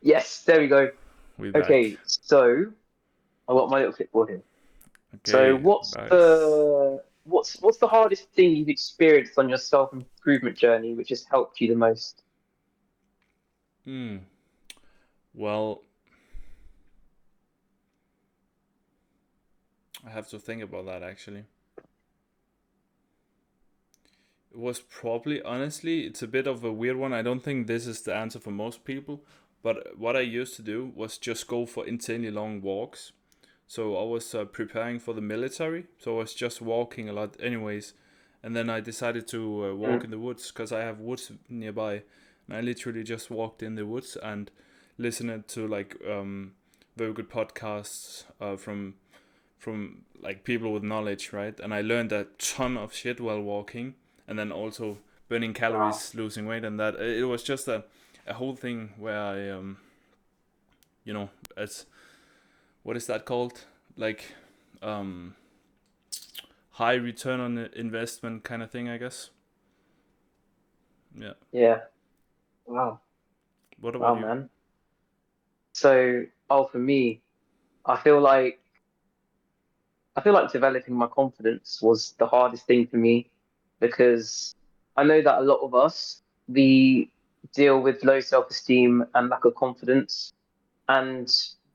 Yes, there we go. We back. Okay, so I got my little clipboard here. So Okay, nice. what's the hardest thing you've experienced on your self-improvement journey, which has helped you the most? Hmm. Well, I have to think about that actually. It was probably, honestly, it's a bit of a weird one. I don't think this is the answer for most people. But what I used to do was just go for insanely long walks. So I was preparing for the military. So I was just walking a lot, anyways. And then I decided to walk Mm. in the woods because I have woods nearby. And I literally just walked in the woods and listened to like very good podcasts from like people with knowledge, right? And I learned a ton of shit while walking, and then also burning Wow. calories, losing weight, and that it was just a whole thing where I you know, as what is that called? Like um high return on investment kind of thing, I guess. Yeah. Yeah. Wow. What about Wow, you? man. So, for me, I feel like I feel like developing my confidence was the hardest thing for me because I know that a lot of us we deal with low self-esteem and lack of confidence. And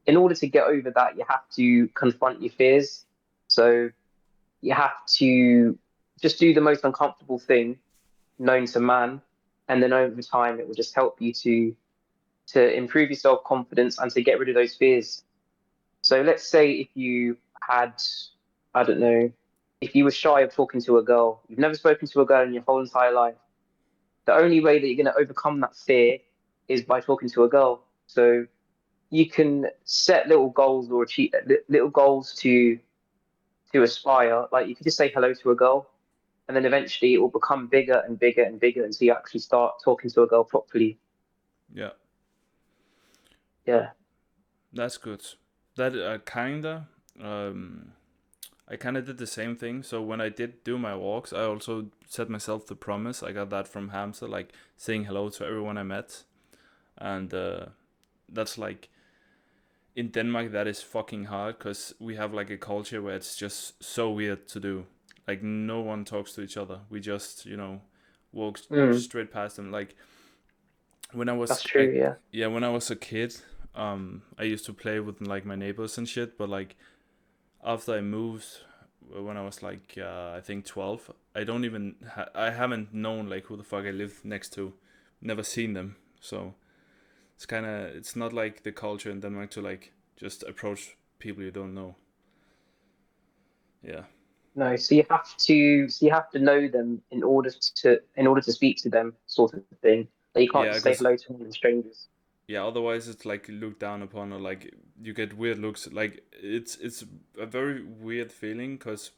in order to get over that, you have to confront your fears. So you have to just do the most uncomfortable thing known to man. And then over time, it will just help you to improve your self confidence and to get rid of those fears. So let's say if you had, I don't know, if you were shy of talking to a girl, you've never spoken to a girl in your whole entire life, the only way that you're going to overcome that fear is by talking to a girl. So you can set little goals or achieve little goals to aspire. Like you could just say hello to a girl, and then eventually it will become bigger and bigger and bigger until you actually start talking to a girl properly. Yeah, Yeah. that's good. That kinda um I kind of did the same thing. So when I did do my walks, I also set myself the promise. I got that from Hamza, like saying hello to everyone I met, and that's like in Denmark that is fucking hard because we have like a culture where it's just so weird to do. Like no one talks to each other. We just walk Mm, straight past them. Like when I was that's true. Yeah. yeah, when I was a kid, I used to play with like my neighbors and shit. But like after I moved when I was like I think 12, I don't even I haven't known like who the fuck I live next to, never seen them. So it's kind of it's not like the culture in Denmark to like just approach people you don't know. Yeah. No, so you have to know them in order to speak to them, sort of thing. Like you can't Yeah, just say because hello to random strangers. yeah, otherwise it's like looked down upon or like you get weird looks. Like it's a very weird feeling because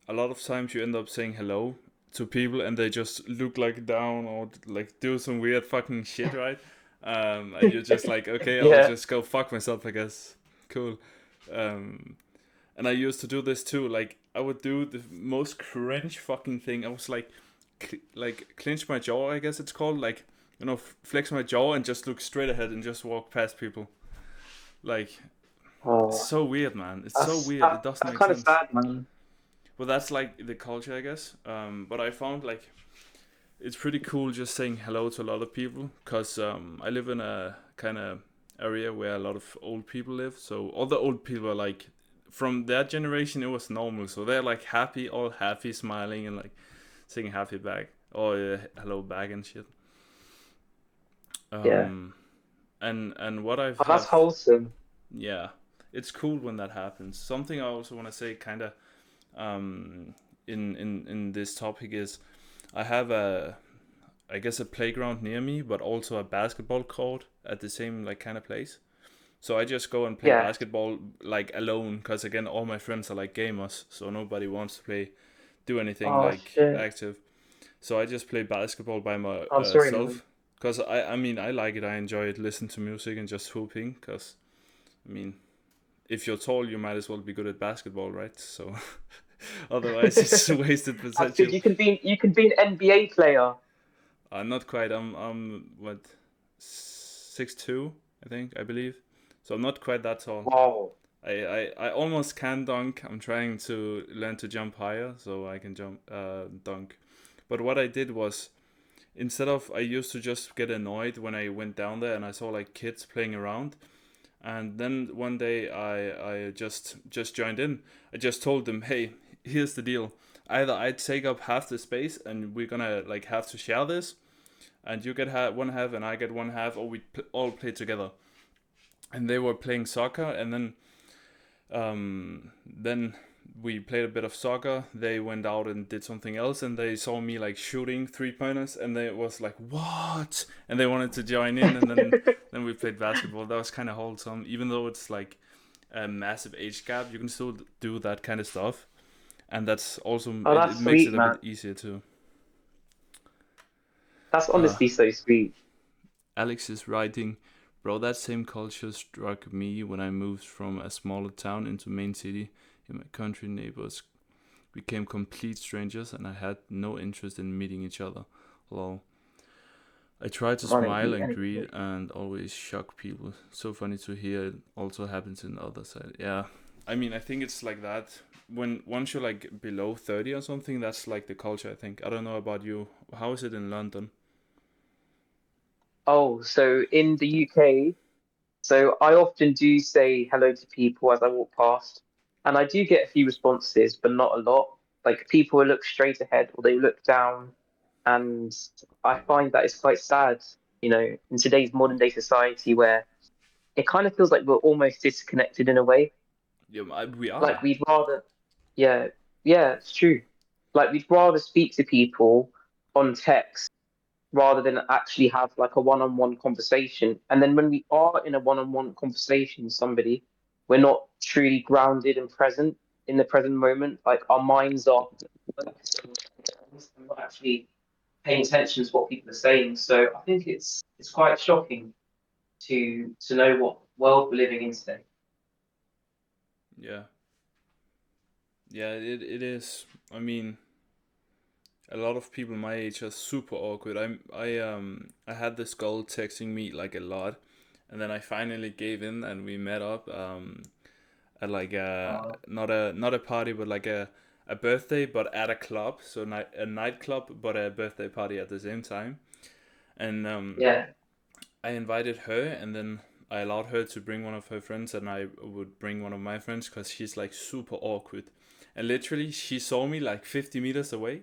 a lot of times you end up saying hello to people and they just look like down or like do some weird fucking shit, right? And you're just like, okay, I'll Yeah. just go fuck myself, I guess. Cool. Um, and I used to do this too. Like I would do the most cringe fucking thing. I was like, like clench my jaw, I guess it's called. Like flex my jaw and just look straight ahead and just walk past people. Like it's Oh, so weird, man. It's so weird. It doesn't that's make kind of sense. sad, man. Well, that's like the culture, I guess. But I found like it's pretty cool just saying hello to a lot of people because I live in a kind of area where a lot of old people live. So all the old people are like from their generation, it was normal. So they're like happy, all happy, smiling, and like saying happy back or hello back and shit. Yeah. Um, and what I Oh, that's have, wholesome. yeah, it's cool when that happens. Something I also want to say, kind of, um, in this topic is I have a I guess a playground near me, but also a basketball court at the same like kind of place. So I just go and play Yeah. basketball like alone, because again all my friends are like gamers, so nobody wants to do anything Oh like shit. active. So I just play basketball by I'm sorry, man. myself, because I mean I like it. I enjoy it. Listen to music and just hooping. Because I mean, if you're tall, you might as well be good at basketball, right? So otherwise, it's wasted That's good. potential. You can be an NBA player. Not quite. I'm what 6'2", I believe. So I'm not quite that tall. Wow. I almost can dunk. I'm trying to learn to jump higher so I can dunk. But what I did was, instead of, I used to just get annoyed when I went down there and I saw like kids playing around. And then one day I just joined in. I just told them, hey, here's the deal. Either I take up half the space and we're gonna like have to share this, and you get one half and I get one half, or we all play together. And they were playing soccer, and then we played a bit of soccer. They went out and did something else, and they saw me like shooting 3-pointers, and they was like, "What?" And they wanted to join in, and then we played basketball. That was kind of wholesome, even though it's like a massive age gap. You can still do that kind of stuff, and that's also Oh, it that's makes sweet, it a man. bit easier too. That's Uh, honestly so sweet. Alex is writing, bro, that same culture struck me when I moved from a smaller town into main city. In my country, neighbors became complete strangers, and I had no interest in meeting each other. Lol. I try to Want to smile eat and anything? greet and always shock people. So funny to hear it also happens in the other side. Yeah. I mean, I think it's like that. When once you're like below 30 or something, that's like the culture, I think. I don't know about you. How is it in London? Oh, so in the UK, so I often do say hello to people as I walk past, and I do get a few responses, but not a lot. Like people will look straight ahead or they look down, and I find that it's quite sad, in today's modern day society where it kind of feels like we're almost disconnected in a way. Yeah, we are. Like we'd rather, yeah, yeah, it's true. Like we'd rather speak to people on text rather than actually have like a one-on-one conversation. And then when we are in a one-on-one conversation with somebody, we're not truly grounded and present in the present moment. Like our minds are not actually paying attention to what people are saying. So I think it's quite shocking to know what world we're living in today. Yeah. Yeah, it is. I mean, a lot of people my age are super awkward. I had this girl texting me like a lot, and then I finally gave in and we met up at like Uh, not a party but like a birthday but at a club, so a nightclub but a birthday party at the same time. And yeah. I invited her, and then I allowed her to bring one of her friends, and I would bring one of my friends because she's like super awkward. And literally, she saw me like 50 meters away,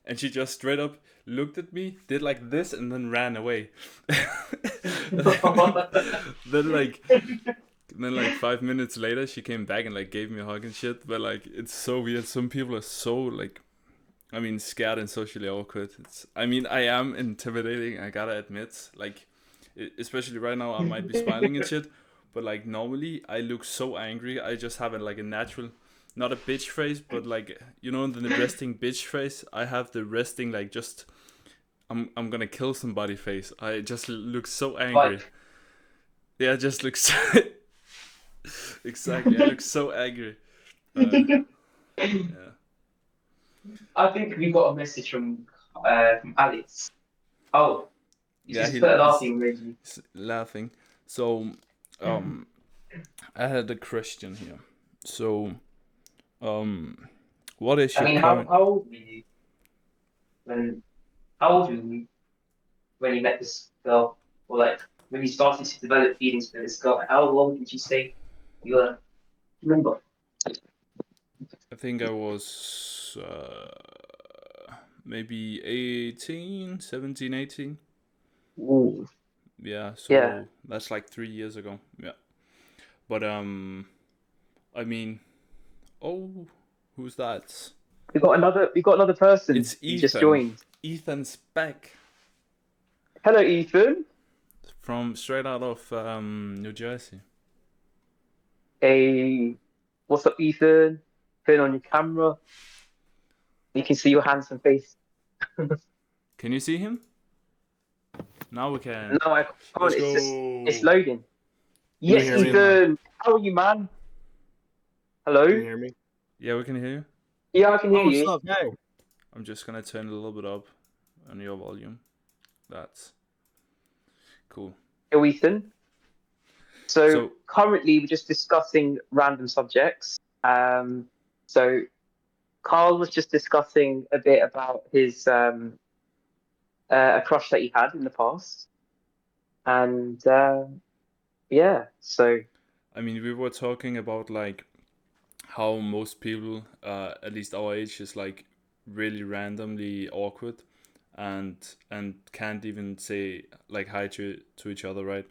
and she just straight up looked at me, did like this, and then ran away. then, then like then like 5 minutes later, she came back and like gave me a hug and shit. But like, it's so weird. Some people are so like, I mean, scared and socially awkward. I mean, I am intimidating. I gotta admit, like, especially right now, I might be smiling and shit. But like, normally, I look so angry. I just have like a natural, not a bitch face, but like, the resting bitch face. I have the resting like just, I'm gonna kill somebody face. I just look so angry. Like, Yeah, I just look exactly. I look so angry. Uh, yeah. I think we got a message from Alex. Oh, you Yeah, just put a he's laughing emoji. laughing. So, um, I had a question here. So, um, what is I your mean, how current? how old were you when how old were you when you met this girl, or like when you started to develop feelings for this girl? Like, how old did you say you were? Remember? I think I was maybe 18, 17, 18. Ooh, Yeah, yeah. so that's like 3 years ago. Yeah, but I mean, oh, who's that? We got another person. It's He just Ethan. joined. Ethan's back Hello, Ethan. from straight out of New Jersey. Hey, what's up, Ethan? Turn on your camera. You can see your handsome face. Can you see him? Now we can. No, I can't. Let's It's go. loading. Can you Yes, hear me? Same. Ethan. How are you, man? Can you Hello? hear me? Yeah, we can hear you. Yeah, I can hear Oh, what's you. up? Hey. I'm just gonna turn a little bit up on your volume. That's cool. Yo, Ethan. So So currently we're just discussing random subjects. So Carl was just discussing a bit about his a crush that he had in the past, and yeah. So I mean, we were talking about like how most people, at least our age, is like really randomly awkward, and can't even say like hi to each other, right?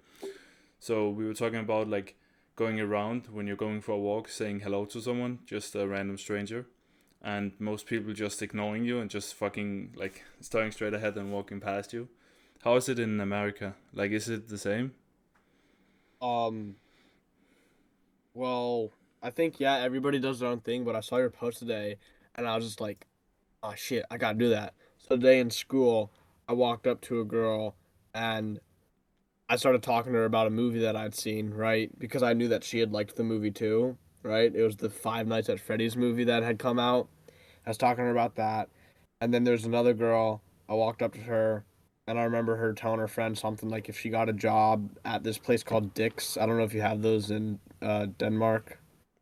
So we were talking about like going around when you're going for a walk, saying hello to someone, just a random stranger, and most people just ignoring you and just fucking like staring straight ahead and walking past you. How is it in America? Like, is it the same? Um, well, I think yeah, everybody does their own thing, but I saw your post today and I was just like, oh shit, I gotta do that. So today in school, I walked up to a girl and I started talking to her about a movie that I'd seen, right? Because I knew that she had liked the movie too, right? It was the Five Nights at Freddy's movie that had come out. I was talking to her about that. And then there's another girl. I walked up to her and I remember her telling her friend something like if she got a job at this place called Dick's. I don't know if you have those in Denmark.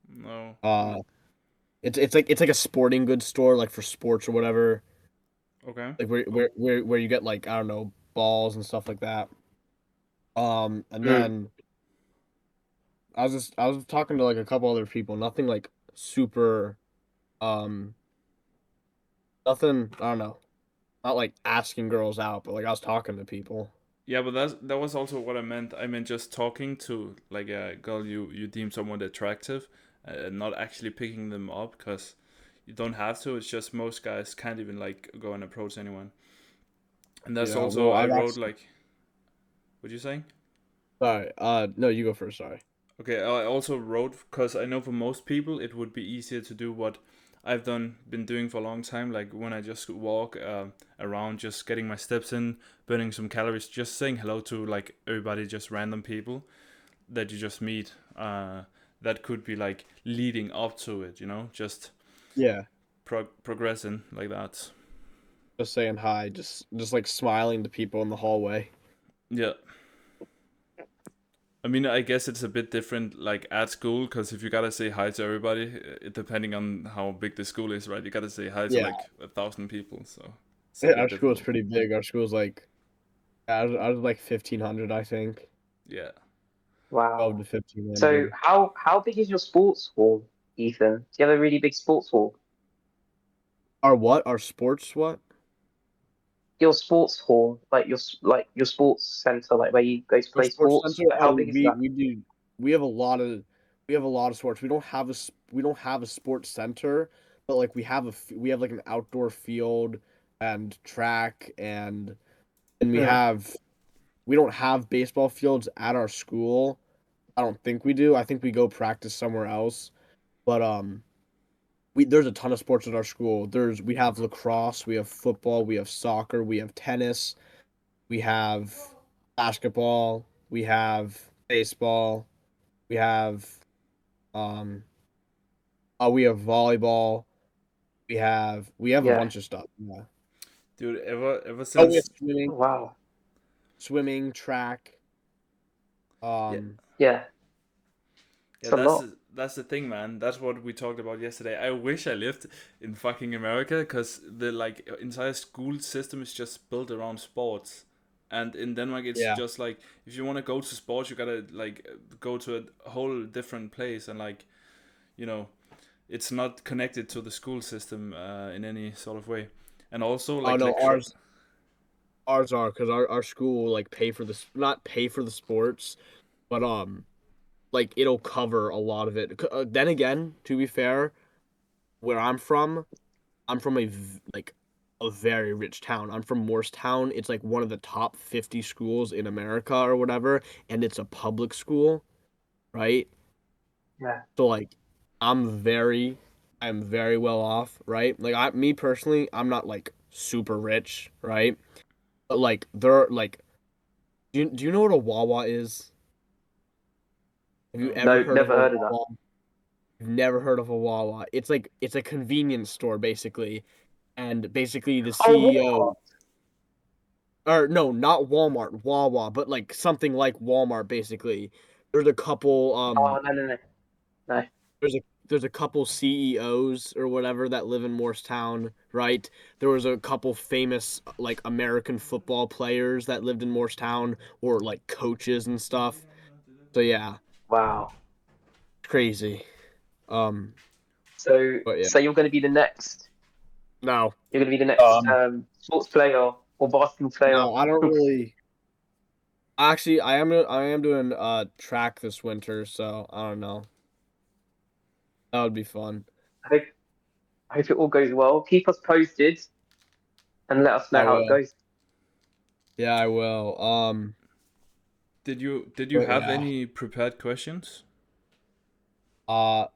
No. Uh it's like a sporting goods store like for sports or whatever. Okay. Like where you get like I don't know, balls and stuff like that. And mm, then I was talking to like a couple other people, nothing like super um nothing I don't know. Not like asking girls out, but like I was talking to people. Yeah, but that was also what I meant. I meant just talking to like a girl you deem somewhat attractive, and not actually picking them up because you don't have to. It's just most guys can't even like go and approach anyone. And that's Yeah, also well, I I've wrote actually. like, what you saying? Sorry. No, you go first. Sorry. Okay, I also wrote because I know for most people it would be easier to do what I've been doing for a long time. Like when I just walk around, just getting my steps in, burning some calories, just saying hello to like everybody, just random people that you just meet. That could be like leading up to it, just Yeah, progressing like that. just saying hi, just like smiling to people in the hallway. Yeah. I mean, I guess it's a bit different, like at school, because if you gotta say hi to everybody, depending on how big the school is, right? You gotta say hi to Yeah, like 1,000 people, so it's a yeah. bit Our school is difficult. pretty big. Our school's like I was like 1,500, I think. Yeah. 12 wow. to So 1,500. how big is your sports hall, Ethan? Do you have a really big sports hall? Our what? Our sports what? Your sports hall, like like your sports center, like where you go to Our play sports sports. center. Like, how Oh, big is that? we do. We have a lot of we have a lot of sports. We don't have a sports center, but like we have like an outdoor field and track and Mm, we don't have baseball fields at our school. I don't think we do. I think we go practice somewhere else. But we there's a ton of sports at our school. We have lacrosse, we have football, we have soccer, we have tennis, we have basketball, we have baseball, we have um we have volleyball, we have a yeah. bunch of stuff. Yeah. Dude, ever Oh, we have since Oh, wow. swimming, track. yeah, Um Yeah. yeah, It's a lot. that's the thing, man. That's what we talked about yesterday. I wish I lived in fucking America because the like entire school system is just built around sports. And in Denmark, it's yeah. just like if you want to go to sports, you gotta like go to a whole different place, and like you know it's not connected to the school system in any sort of way. And also Oh like no, lecture. ours are because our school will like pay for this not pay for the sports, but like it'll cover a lot of it. Then again, to be fair, where I'm from like a very rich town. I'm from Morristown. It's like one of the top 50 schools in America or whatever, and it's a public school, right? Yeah. So like I'm very well off, right? Like me personally, I'm not like super rich, right? But like there are like do you know what a Wawa is? Have you No. ever No, heard of never a heard of that. Wawa? You've never heard of a Wawa. It's like it's a convenience store basically. And basically the Oh, CEO, what? or no, not Walmart, Wawa, but like something like Walmart basically. There's a couple Oh, no, no, no, no. there's a there's a couple CEOs or whatever that live in Morristown, right? There was a couple famous like American football players that lived in Morristown or like coaches and stuff. So yeah, Wow. crazy. Um, So, but yeah. so you're going to be the next. No. You're going to be the next Um, sports player or basketball player. no, I don't really. Actually, I am doing track this winter, so I don't know. That would be fun. I hope, I hope it all goes well. Keep us posted and let us know I how it will. goes. Yeah, I will. Did you But have yeah. any prepared questions? Uh,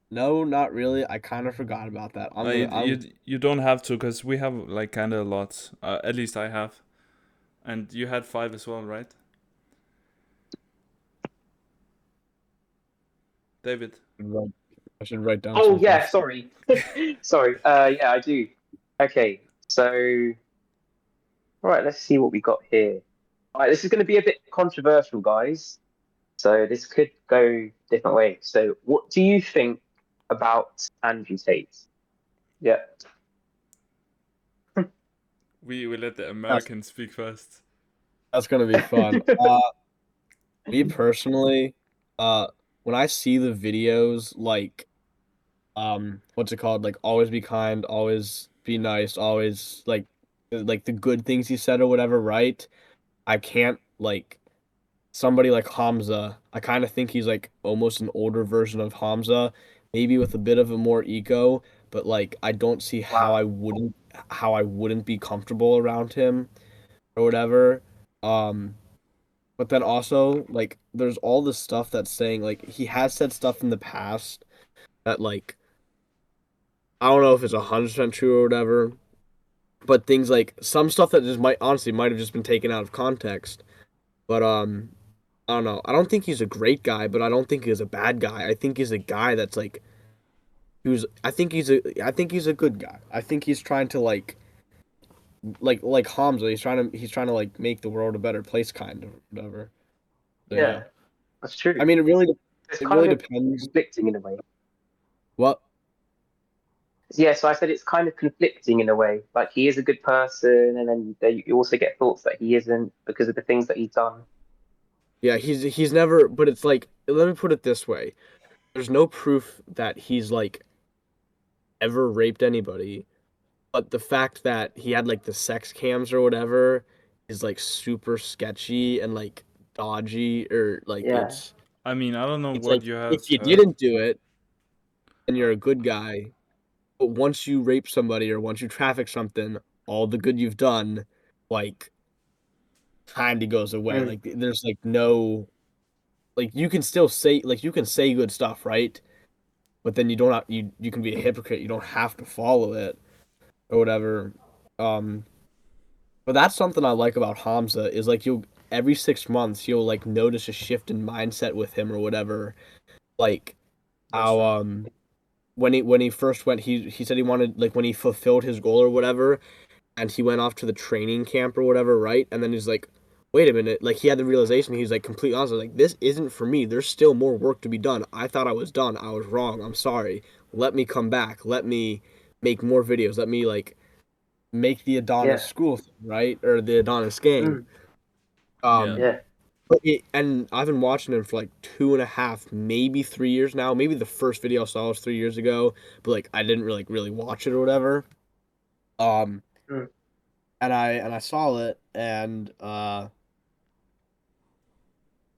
no, not really. I kind of forgot about that. I'm You gonna. you don't have to, because we have like kind of lots. At least I have, and you had 5 as well, right, David? I should write down Oh some yeah, questions. sorry, sorry. Yeah, I do. Okay, so all right, let's see what we got here. All right, this is going to be a bit controversial, guys. So this could go different ways. So, what do you think about Andrew Tate? Yeah. We let the That's Americans speak first. that's gonna be fun. Me personally, uh, when I see the videos like what's it called? Like always be kind, always be nice, always like the good things he said or whatever, right? I can't like somebody like Hamza. I kind of think he's like almost an older version of Hamza, maybe with a bit of a more ego, but like I don't see Wow. how I wouldn't be comfortable around him or whatever. Um but then also like there's all this stuff that's saying like he has said stuff in the past that like I don't know if it's 100% true or whatever, but things like some stuff that just might have just been taken out of context. But I don't know. I don't think he's a great guy, but I don't think he's a bad guy. I think he's a guy that's like I think he's a good guy. I think he's trying to like Hamza, he's trying to like make the world a better place kind of whatever. So yeah. Yeah, that's true. I mean It's it kind really of depends. conflicting in a way. What Yeah, so I said it's kind of conflicting in a way. Like he is a good person, and then you also get thoughts that he isn't because of the things that he's done. Yeah, he's never but it's like let me put it this way. There's no proof that he's like ever raped anybody. But the fact that he had like the sex cams or whatever is like super sketchy and like dodgy or like Yeah, I mean, I don't know it's what like you have if you heard. didn't do it then you're a good guy. But once you rape somebody or once you traffic something, all the good you've done like kind of goes away. mm, Like there's like no like you can still say like you can say good stuff, right? But then you don't have, you can be a hypocrite. You don't have to follow it or whatever. Um But that's something I like about Hamza is like you'll every 6 months you'll like notice a shift in mindset with him or whatever. Like That's how true. when he first went he said he wanted like when he fulfilled his goal or whatever and he went off to the training camp or whatever, right? And then he's like, wait a minute, like he had the realization he's like completely honest, like this isn't for me. There's still more work to be done. I thought I was done. I was wrong. I'm sorry. Let me come back. Let me make more videos. Let me like make the Adonis yeah, school thing, right? Or the Adonis Gang. mm, Yeah. Um, yeah, and I've been watching him for like 2.5, maybe 3 years now. Maybe the first video I saw was 3 years ago, but like I didn't really watch it or whatever. Um, mm, and I saw it, and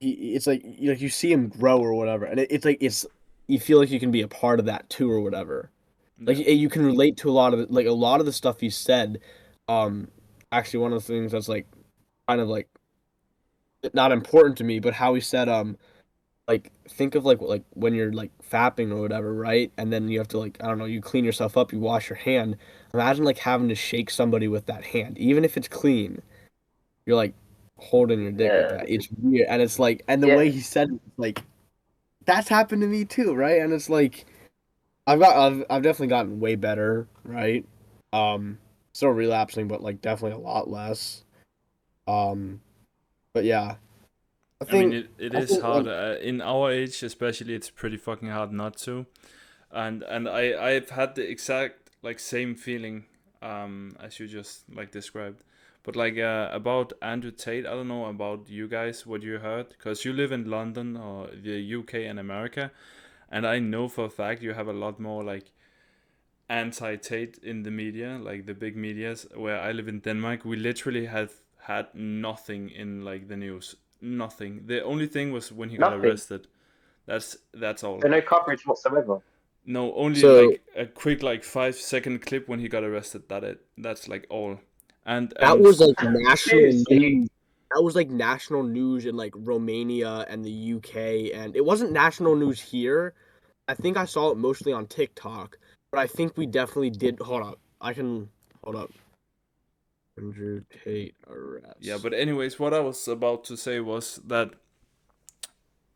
it's like you see him grow or whatever, and it's like it's you feel like you can be a part of that too or whatever. Like Yeah. you can relate to a lot of the stuff he said. Um, actually, one of the things that's like kind of like not important to me, but how he said like think of like when you're like fapping or whatever, right? And then you have to like I don't know, you clean yourself up, you wash your hand. Imagine like having to shake somebody with that hand, even if it's clean. You're like holding your dick with yeah, that. It's weird, and it's like, and the yeah, way he said it, like that's happened to me too, right? And it's like I've definitely gotten way better, right? Um, Still relapsing, but like definitely a lot less. But yeah, I mean, it I is think hard like in our age, especially. It's pretty fucking hard not to. And I've had the exact like same feeling as you just like described. But like about Andrew Tate, I don't know about you guys what you heard because you live in London or the UK and America, and I know for a fact you have a lot more like anti-Tate in the media, like the big medias. Where I live in Denmark, we literally have had nothing in like the news. Nothing. The only thing was when he got Nothing. arrested. That's all. So no coverage whatsoever. No, only so like a quick like 5 second clip when he got arrested. That's like all. And that and was like national Seriously. news. That was like national news in like Romania and the UK, and it wasn't national news here. I think I saw it mostly on TikTok, but I think we definitely did. Hold up, I can hold up. Andrew Tate yeah, arrest. but anyways, what I was about to say was that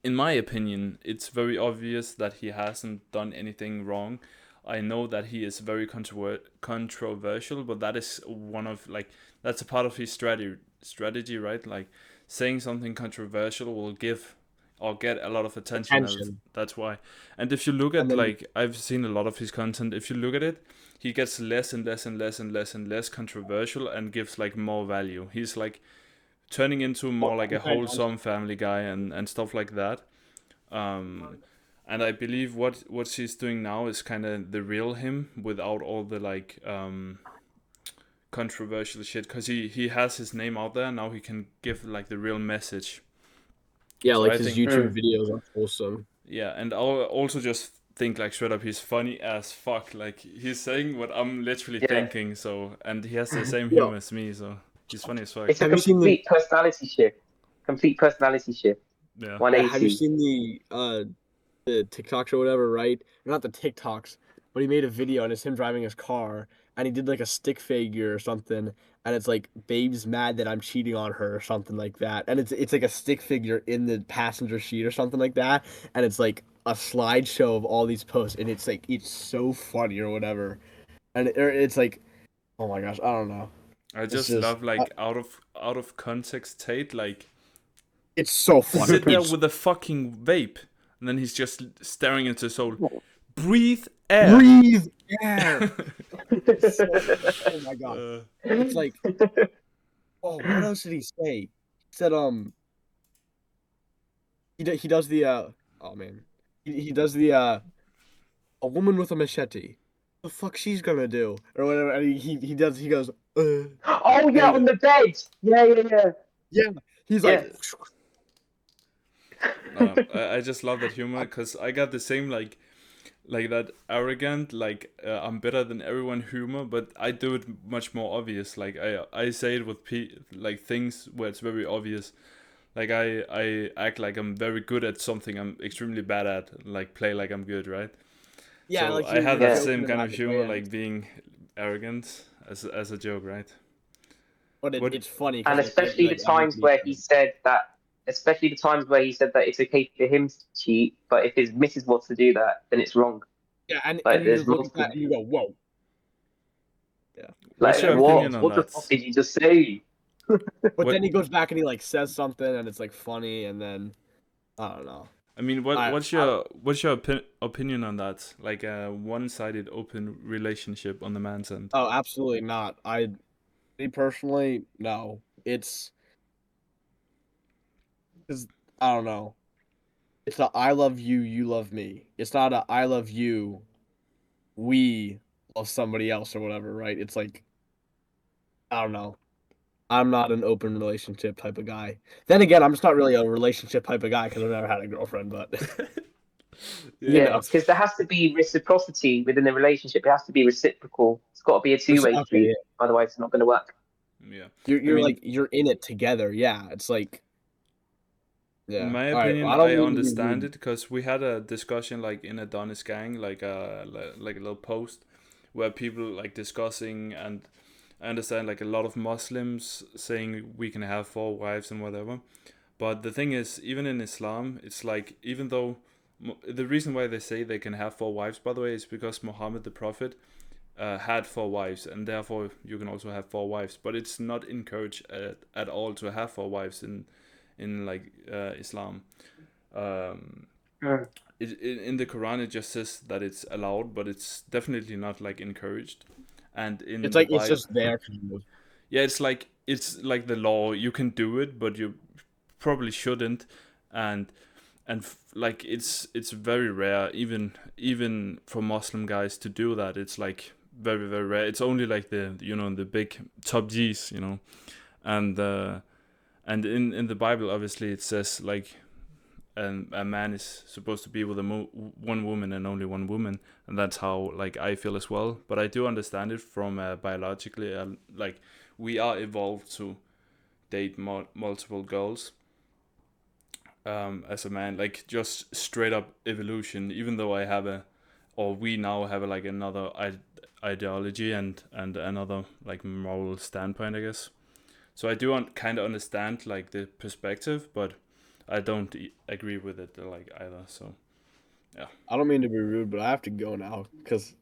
in my opinion, it's very obvious that he hasn't done anything wrong. I know that he is very controversial, but that is one of like that's a part of his strategy, right? Like saying something controversial will give or get a lot of attention, and Attention, that's why. And if you look and at then like I've seen a lot of his content, if you look at it, he gets less and less and less and less and less controversial and gives like more value. He's like turning into more like a wholesome family guy and stuff like that. Um, and I believe what she's doing now is kind of the real him without all the like controversial shit because he has his name out there now. He can give like the real message. yeah, So like I his think YouTube Mm. videos are wholesome. yeah, and I'll also just think like straight up he's funny as fuck. Like he's saying what I'm literally Yeah. thinking. So and he has the same Yo, humor as me. So he's funny as fuck. It's a have you seen the complete personality shift. Complete personality shift. Yeah. have you 180. seen the TikToks or whatever, right? Not the TikToks, but he made a video and it's him driving his car and he did like a stick figure or something and it's like babe's mad that I'm cheating on her or something like that. And it's like a stick figure in the passenger seat or something like that and it's like a slideshow of all these posts and it's like it's so funny or whatever. And it's like oh my gosh, I don't know. I It's just just love like out of context Tate like it's so funny. sit there with a fucking vape, and then he's just staring into his soul. Breathe air. Breathe air. Oh my god. uh, It's like oh, what else did he say? He said he does the oh man. He does the a woman with a machete. The fuck she's gonna do or whatever. And he does he goes Oh and yeah, on the bed. Yeah, yeah, yeah. yeah. He's like Yeah. I just love that humor because I got the same like that arrogant like I'm better than everyone humor, but I do it much more obvious. Like I say it with like things where it's very obvious. Like I act like I'm very good at something I'm extremely bad at. Like play like I'm good, right? yeah, So like I have you're that Yeah. same joking kind about of the humor, band. like being arrogant as a joke, right? But What? it's funny And because especially the like times everybody where he said that, especially the times where he said that it's okay for him to cheat, but if his missus wants to do that, then it's wrong. yeah, and Like you there's just look at multiple. that and you go whoa. Yeah. But What's Like your every time opinion what? on What the that? fuck did you just say? but What then he goes back and he like says something and it's like funny and then I don't know. I mean, I what's your opinion on that? Like a one-sided open relationship on the man's end. oh absolutely not. Me personally, no. It's because I don't know. It's a I love you, you love me. It's not a I love you, we love somebody else or whatever, right? It's like I don't know. I'm not an open relationship type of guy. Then again, I'm just not really a relationship type of guy because I've never had a girlfriend. But you Yeah, know, because there has to be reciprocity within the relationship. It has to be reciprocal. It's got to be a two-way okay, yeah. street. Otherwise, it's not going to work. Yeah. I You're mean, like you're in it together. Yeah, it's like in yeah. my All right, well, opinion, I don't I mean to be understand rude. it because we had a discussion like in Adonis Gang, like a little post where people like discussing, and I understand like a lot of Muslims saying we can have 4 wives and whatever. But the thing is, even in Islam, it's like even though the reason why they say they can have 4 wives, by the way, is because Muhammad the Prophet had 4 wives, and therefore you can also have 4 wives. But it's not encouraged at all to have 4 wives in like Islam. Um, Mm. in the Quran it just says that it's allowed, but it's definitely not like encouraged. And in It's the like it's Bible, just there. Kind of. yeah, it's like the law. You can do it, but you probably shouldn't. And like it's very rare, even for Muslim guys to do that. It's like very very rare. It's only like the big top G's, and in the Bible obviously it says like a man is supposed to be with one woman and only one woman, and that's how like I feel as well. But I do understand it from biologically, like we are evolved to date multiple girls as a man, like just straight up evolution. Even though we now have like another ideology and another like moral standpoint, I guess. So I do kind of understand like the perspective, but I don't agree with it like either. So yeah. I don't mean to be rude, but I have to go now because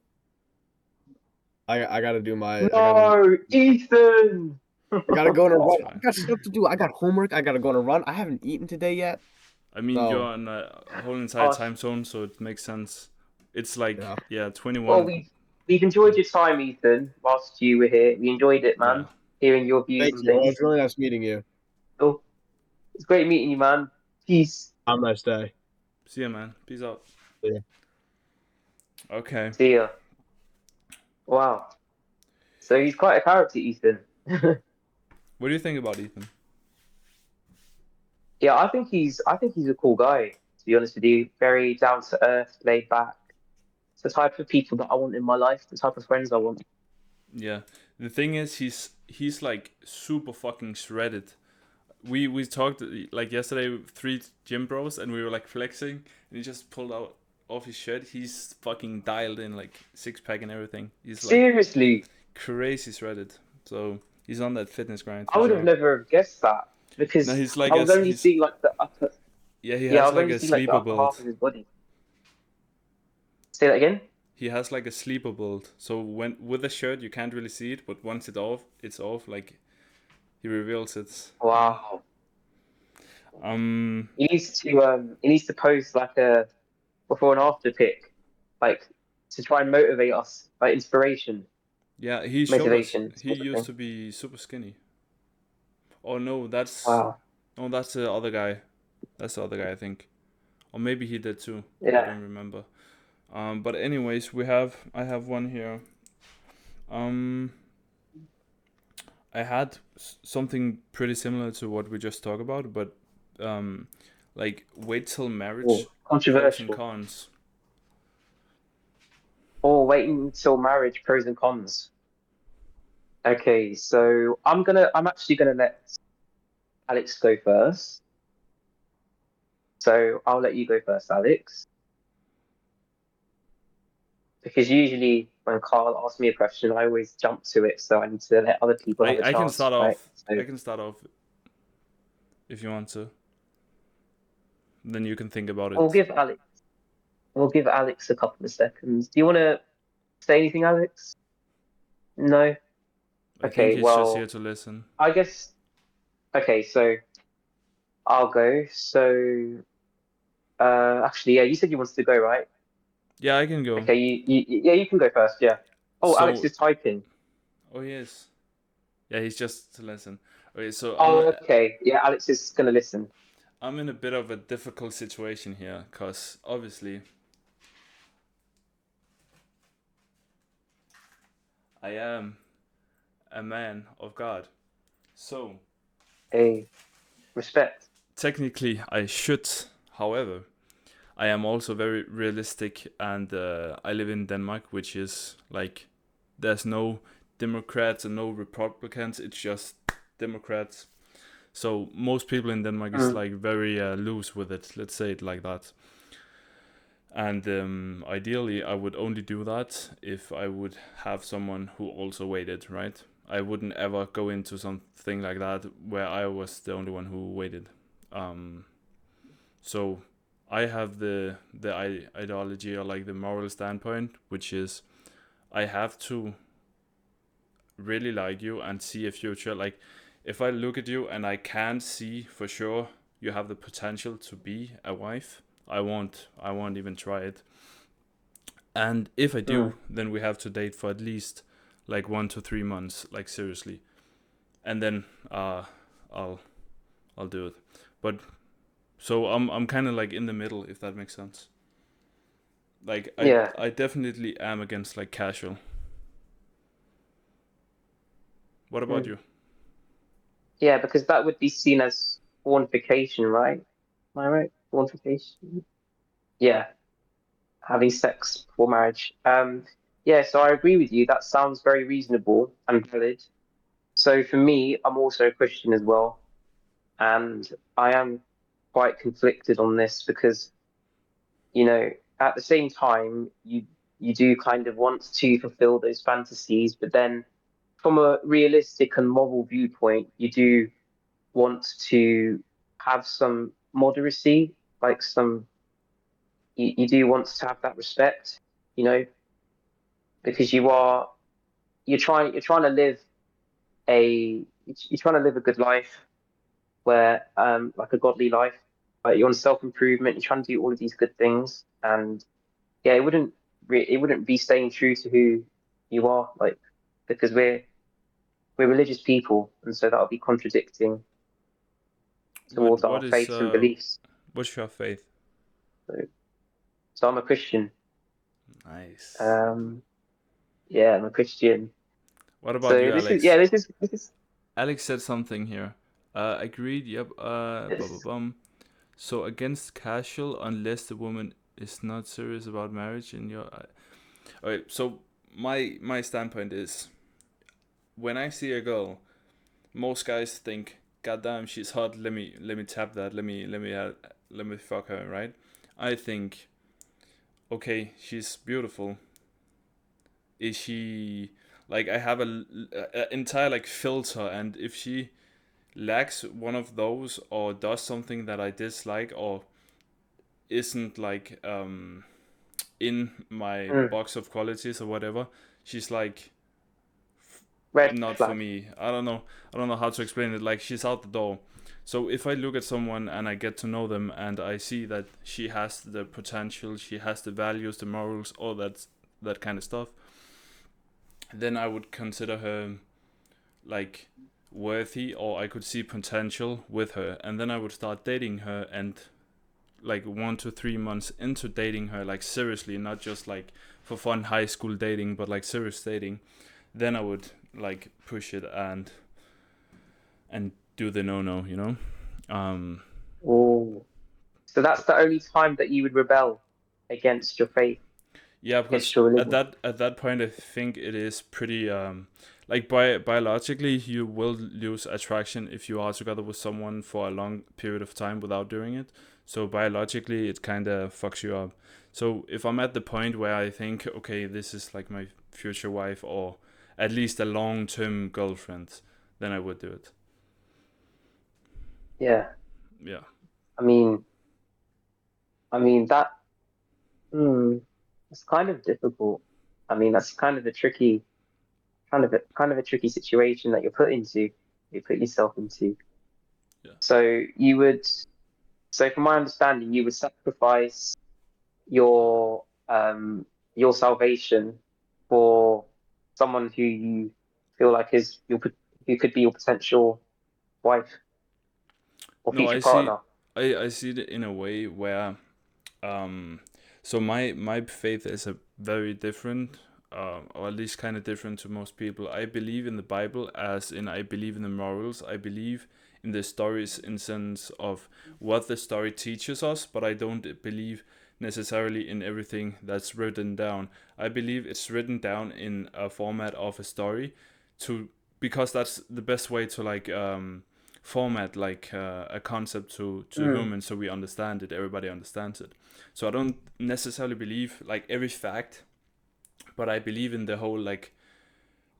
I gotta do my No, Ethan. I gotta go on a run. That's I fine. got stuff to do. I got homework. I gotta go on a run. I haven't eaten today yet. I mean, So, you're in a whole entire Oh, time zone, so it makes sense. It's like yeah. 21. well, we've enjoyed your time, Ethan. Whilst you were here, we enjoyed it, Yeah. man. Hearing your views Thank and you. Well, things. it's really nice meeting you. Oh, it's great meeting you, man. Peace. Have a nice day. See ya, man. Peace out. See ya. Okay. See ya. Wow. So he's quite a character, Ethan. What do you think about Ethan? Yeah, I think he's a cool guy, to be honest with you. Very down to earth, laid back. It's the type of people that I want in my life, the type of friends I want. Yeah. The thing is, he's like super fucking shredded. We talked like yesterday with 3 gym bros, and we were like flexing, and he just pulled out off his shirt. He's fucking dialed in, like 6-pack and everything. He's like Seriously, crazy shredded. So he's on that fitness grind I for would have sure. never guessed that No, because he's like I was only seeing like the upper. yeah, he Yeah, has I've like only a seen like the sleeper upper half build. of his body. Say that again. He has like a sleeper build. So when with the shirt you can't really see it, but once it's off. Like he reveals it. Wow. Um. He needs to post like a before and after pic, like to try and motivate us, like inspiration, Yeah, he showed us. motivation He sort of used thing. to be super skinny. Oh no, that's Wow. no, that's the other guy. That's the other guy, I think. Or maybe he did too. I Yeah. don't remember. But anyways, I have one here. Um, I had something pretty similar to what we just talked about, but like wait till marriage, Oh, pros and controversial. cons. Or waiting until marriage, pros and cons. Okay, so I'm actually gonna let Alex go first. So I'll let you go first, Alex, because usually when Carl asks me a question, I always jump to it. So I need to let other people have a I can chance, start right? off. So I can start off if you want to. Then you can think about we'll it. give Alex we'll give Alex a couple of seconds. Do you want to say anything, Alex? No. I think Okay. he's just here Well, to listen. I guess. Okay, so I'll go. So actually, yeah, you said you wanted to go, right? Yeah, I can go. Okay, yeah, you can go first. Yeah. Oh, Alex So, is typing. oh yes, yeah, he's just to listen. Okay, so Oh, okay. Yeah, Alex is gonna listen. I'm in a bit of a difficult situation here, cause obviously I am a man of God. So Hey, respect. technically I should, however, I am also very realistic, and I live in Denmark, which is like there's no Democrats and no Republicans. It's just Democrats. So most people in Denmark is Mm. like very loose with it. Let's say it like that. And ideally, I would only do that if I would have someone who also waited, right? I wouldn't ever go into something like that where I was the only one who waited. So I have the ideology or like the moral standpoint, which is I have to really like you and see a future. Like, if I look at you and I can't see for sure you have the potential to be a wife, I won't even try it. And if I do, then we have to date for at least like 1 to 3 months, like seriously, and then I'll I'll do it. But so I'm kind of like in the middle, if that makes sense. Like Yeah, I definitely am against like casual. What about mm. you? Yeah, because that would be seen as fornication, right? Am I right? Fornication. Yeah, having sex before marriage. Yeah, so I agree with you. That sounds very reasonable and valid. So for me, I'm also a Christian as well, and I am quite conflicted on this because, at the same time, you do kind of want to fulfill those fantasies, but then from a realistic and moral viewpoint, you do want to have some moderacy, like you do want to have that respect, you know, because you're trying to live you're trying to live a good life where like a godly life, like you're on self-improvement, you're trying to do all of these good things, and yeah, it wouldn't be staying true to who you are, like, because we're religious people, and so that'll be contradicting What towards what our is faiths and beliefs. what's your faith? So, so I'm a Christian. Nice. Um, yeah, I'm a Christian. What about So you, this is yeah, Alex? this is Alex said something here. Agreed. Yep. this. So against casual unless the woman is not serious about marriage in your. Okay. So my standpoint is when I see a girl, most guys think, "God damn, she's hot. Let me tap that. Let me fuck her." Right? I think, okay, she's beautiful. Is she like I have a entire like filter, and if she lacks one of those or does something that I dislike or isn't like in my Mm, box of qualities or whatever, she's like red not for flag. me. I don't know how to explain it. Like she's out the door. So if I look at someone and I get to know them and I see that she has the potential, she has the values, the morals, all that kind of stuff, then I would consider her like worthy, or I could see potential with her, and then I would start dating her, and like 1 to 3 months into dating her, like seriously, not just like for fun high school dating, but like serious dating, then I would like push it and do the no. Um, Oh, so that's the only time that you would rebel against your faith, yeah, because against your at religion. that point, I think it is pretty like biologically, you will lose attraction if you are together with someone for a long period of time without doing it. So biologically, it kind of fucks you up. So if I'm at the point where I think, okay, this is like my future wife or at least a long term girlfriend, then I would do it. Yeah, Yeah. I mean, I mean that. Hmm, it's kind of difficult. I mean, that's kind of a tricky situation that you put yourself into. Yeah. So from my understanding, you would sacrifice your your salvation for someone who you feel like who could be your potential wife or No, future I see. partner. I see it in a way where um, so my faith is a very different, or at least kind of different to most people. I believe in the Bible, as in I believe in the morals. I believe in the stories in sense of what the story teaches us, but I don't believe necessarily in everything that's written down. I believe it's written down in a format of a story, to because that's the best way to like format like a concept to Mm, humans, so we understand it, everybody understands it. So I don't necessarily believe like every fact, but I believe in the whole like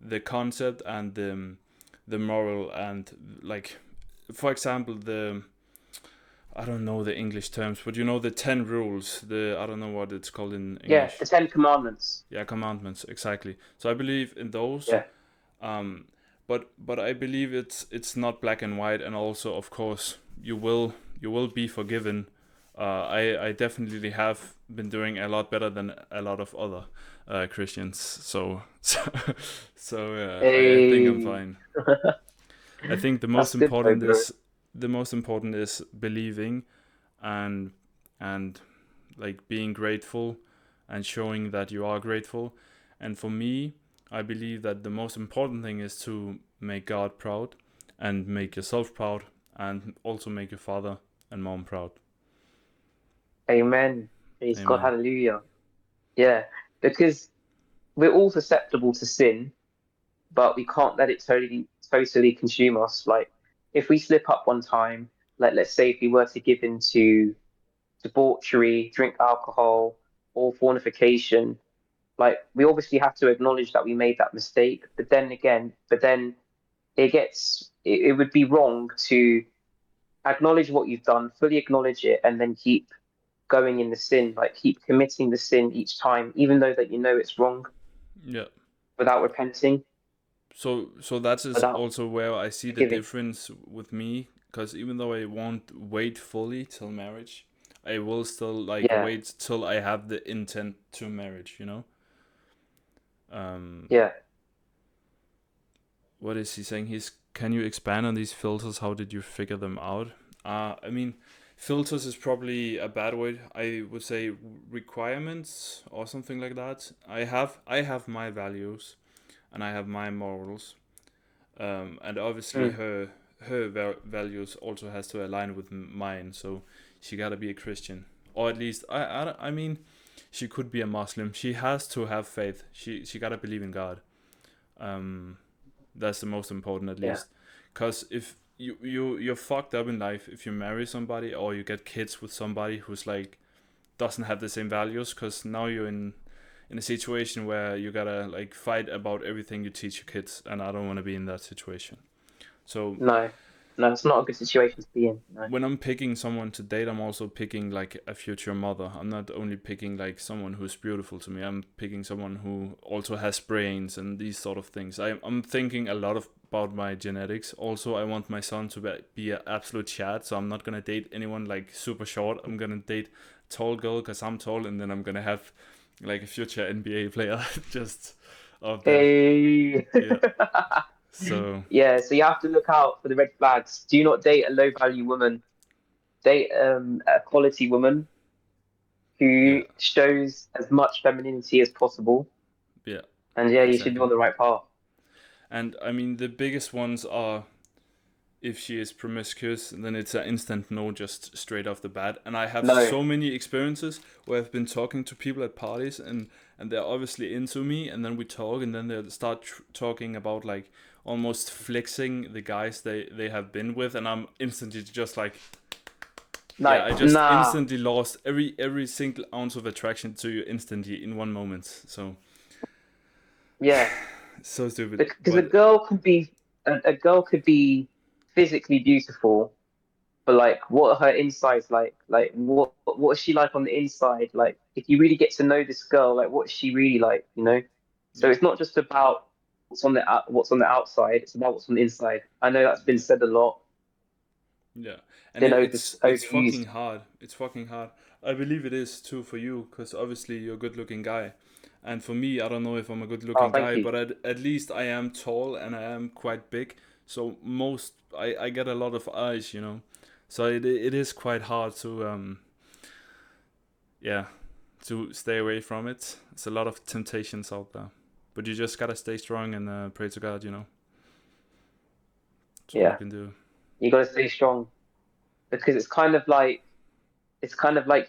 the concept and the moral, and like for example I don't know the English terms, but you know the 10 rules. I don't know what it's called in Yeah, English. the Ten Commandments. Yeah, commandments, exactly. So I believe in those. Yeah. Um, but I believe it's not black and white, and also of course you will be forgiven. I definitely have been doing a lot better than a lot of other Christians. So I think I'm Hey, fine. I think that's good though, bro. the most important is believing and and like being grateful and showing that you are grateful. And for me, I believe that the most important thing is to make God proud and make yourself proud and also make your father and mom proud. Amen. Praise God. Amen. Hallelujah. Yeah, because we're all susceptible to sin, but we can't let it totally consume us. Like if we slip up one time, like let's say if we were to give into debauchery, drink alcohol, or fornication, like we obviously have to acknowledge that we made that mistake. But then it would be wrong to acknowledge what you've done, fully acknowledge it, and then keep going in the sin, like keep committing the sin each time, even though that you know it's wrong, Yeah. without repenting, So that is without also where I see the forgiving. difference with me, because even though I won't wait fully till marriage, I will still like Yeah, wait till I have the intent to marriage, you know? Um yeah. what is he saying? Can you expand on these filters? How did you figure them out? I mean, filters is probably a bad word. I would say requirements or something like that. I have my values and I have my morals. And obviously Mm. her values also has to align with mine. So she gotta be a Christian, or at least I mean, she could be a Muslim. She has to have faith. She gotta believe in God. Um, that's the most important, at Yeah. least, because if you're fucked up in life if you marry somebody or you get kids with somebody who's like doesn't have the same values, because now you're in a situation where you gotta like fight about everything you teach your kids, and I don't want to be in that situation. So No, no, it's not a good situation to be in. No. when I'm picking someone to date, I'm also picking like a future mother. I'm not only picking like someone who's beautiful to me. I'm picking someone who also has brains and these sort of things. I'm thinking a lot about my genetics. Also, I want my son to be an absolute Chad, so I'm not gonna date anyone like super short. I'm gonna date a tall girl because I'm tall, and then I'm gonna have like a future NBA player just of that. Hey. Yeah. So Yeah, so you have to look out for the red flags. Do not date a low value woman. Date a quality woman yeah, who shows as much femininity as possible. yeah, And yeah, you should be exactly. on the right path. And I mean, the biggest ones are if she is promiscuous, then it's an instant no, just straight off the bat. And I have No, so many experiences where I've been talking to people at parties, and they're obviously into me, and then we talk, and then they start talking about like almost flexing the guys they have been with, and I'm instantly just like, yeah, I like just nah. instantly lost every single ounce of attraction to you instantly in one moment. So Yeah, so stupid, because but a girl could be physically beautiful, but like what are her insides like? Like what is she like on the inside? Like if you really get to know this girl, like what is she really like, you know? So yeah, it's not just about what's on the outside, it's about what's on the inside. I know that's been yeah. said a lot, Yeah, and been it's fucking overused. hard. It's fucking hard. I believe it is too for you, because obviously you're a good-looking guy, and for me, I don't know if I'm a Oh, good-looking thank guy, you. but at least I am tall and I am quite big. So I get a lot of eyes, you know. So it is quite hard to yeah, to stay away from it. It's a lot of temptations out there, but you just gotta stay strong and pray to God, you know. That's all you Yeah, can do. you got to stay strong because it's kind of like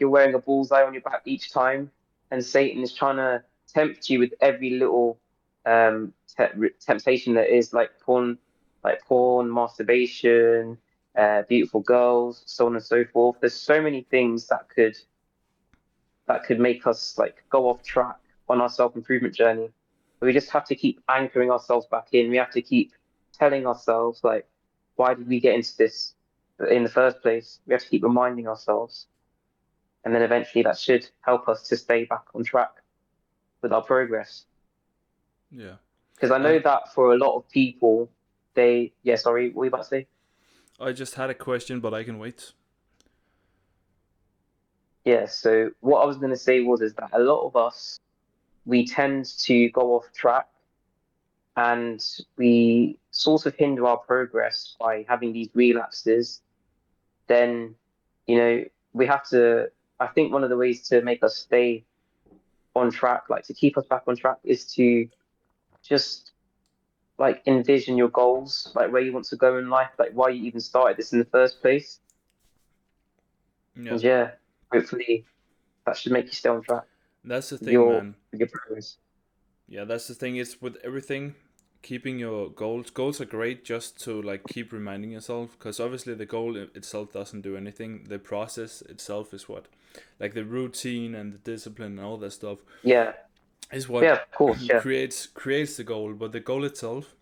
you're wearing a bullseye on your back each time, and Satan is trying to tempt you with every little temptation that is like porn, masturbation, beautiful girls, so on and so forth. There's so many things that could make us like go off track on our self improvement journey. We just have to keep anchoring ourselves back in. We have to keep telling ourselves like, why did we get into this? in the first place. We have to keep reminding ourselves, and then eventually that should help us to stay back on track with our progress. Yeah. Because I know And that for a lot of people, yeah, sorry, what were you about to say? I just had a question, but I can wait. Yeah, so what I was going to say was is that a lot of us, we tend to go off track and we sort of hinder our progress by having these relapses. Then, you know, we have to, I think one of the ways to make us stay on track, like to keep us back on track, is to just like envision your goals, like where you want to go in life, like why you even started this in the first place. Yeah. And yeah, hopefully that should make you stay on track That's the with thing, man. your progress. Yeah, that's the thing. It's with everything, keeping your goals. Goals are great just to like keep reminding yourself, because obviously the goal itself doesn't do anything. The process itself is what, like the routine and the discipline and all that stuff Yeah, is what yeah, of course, yeah, creates the goal. But the goal itself,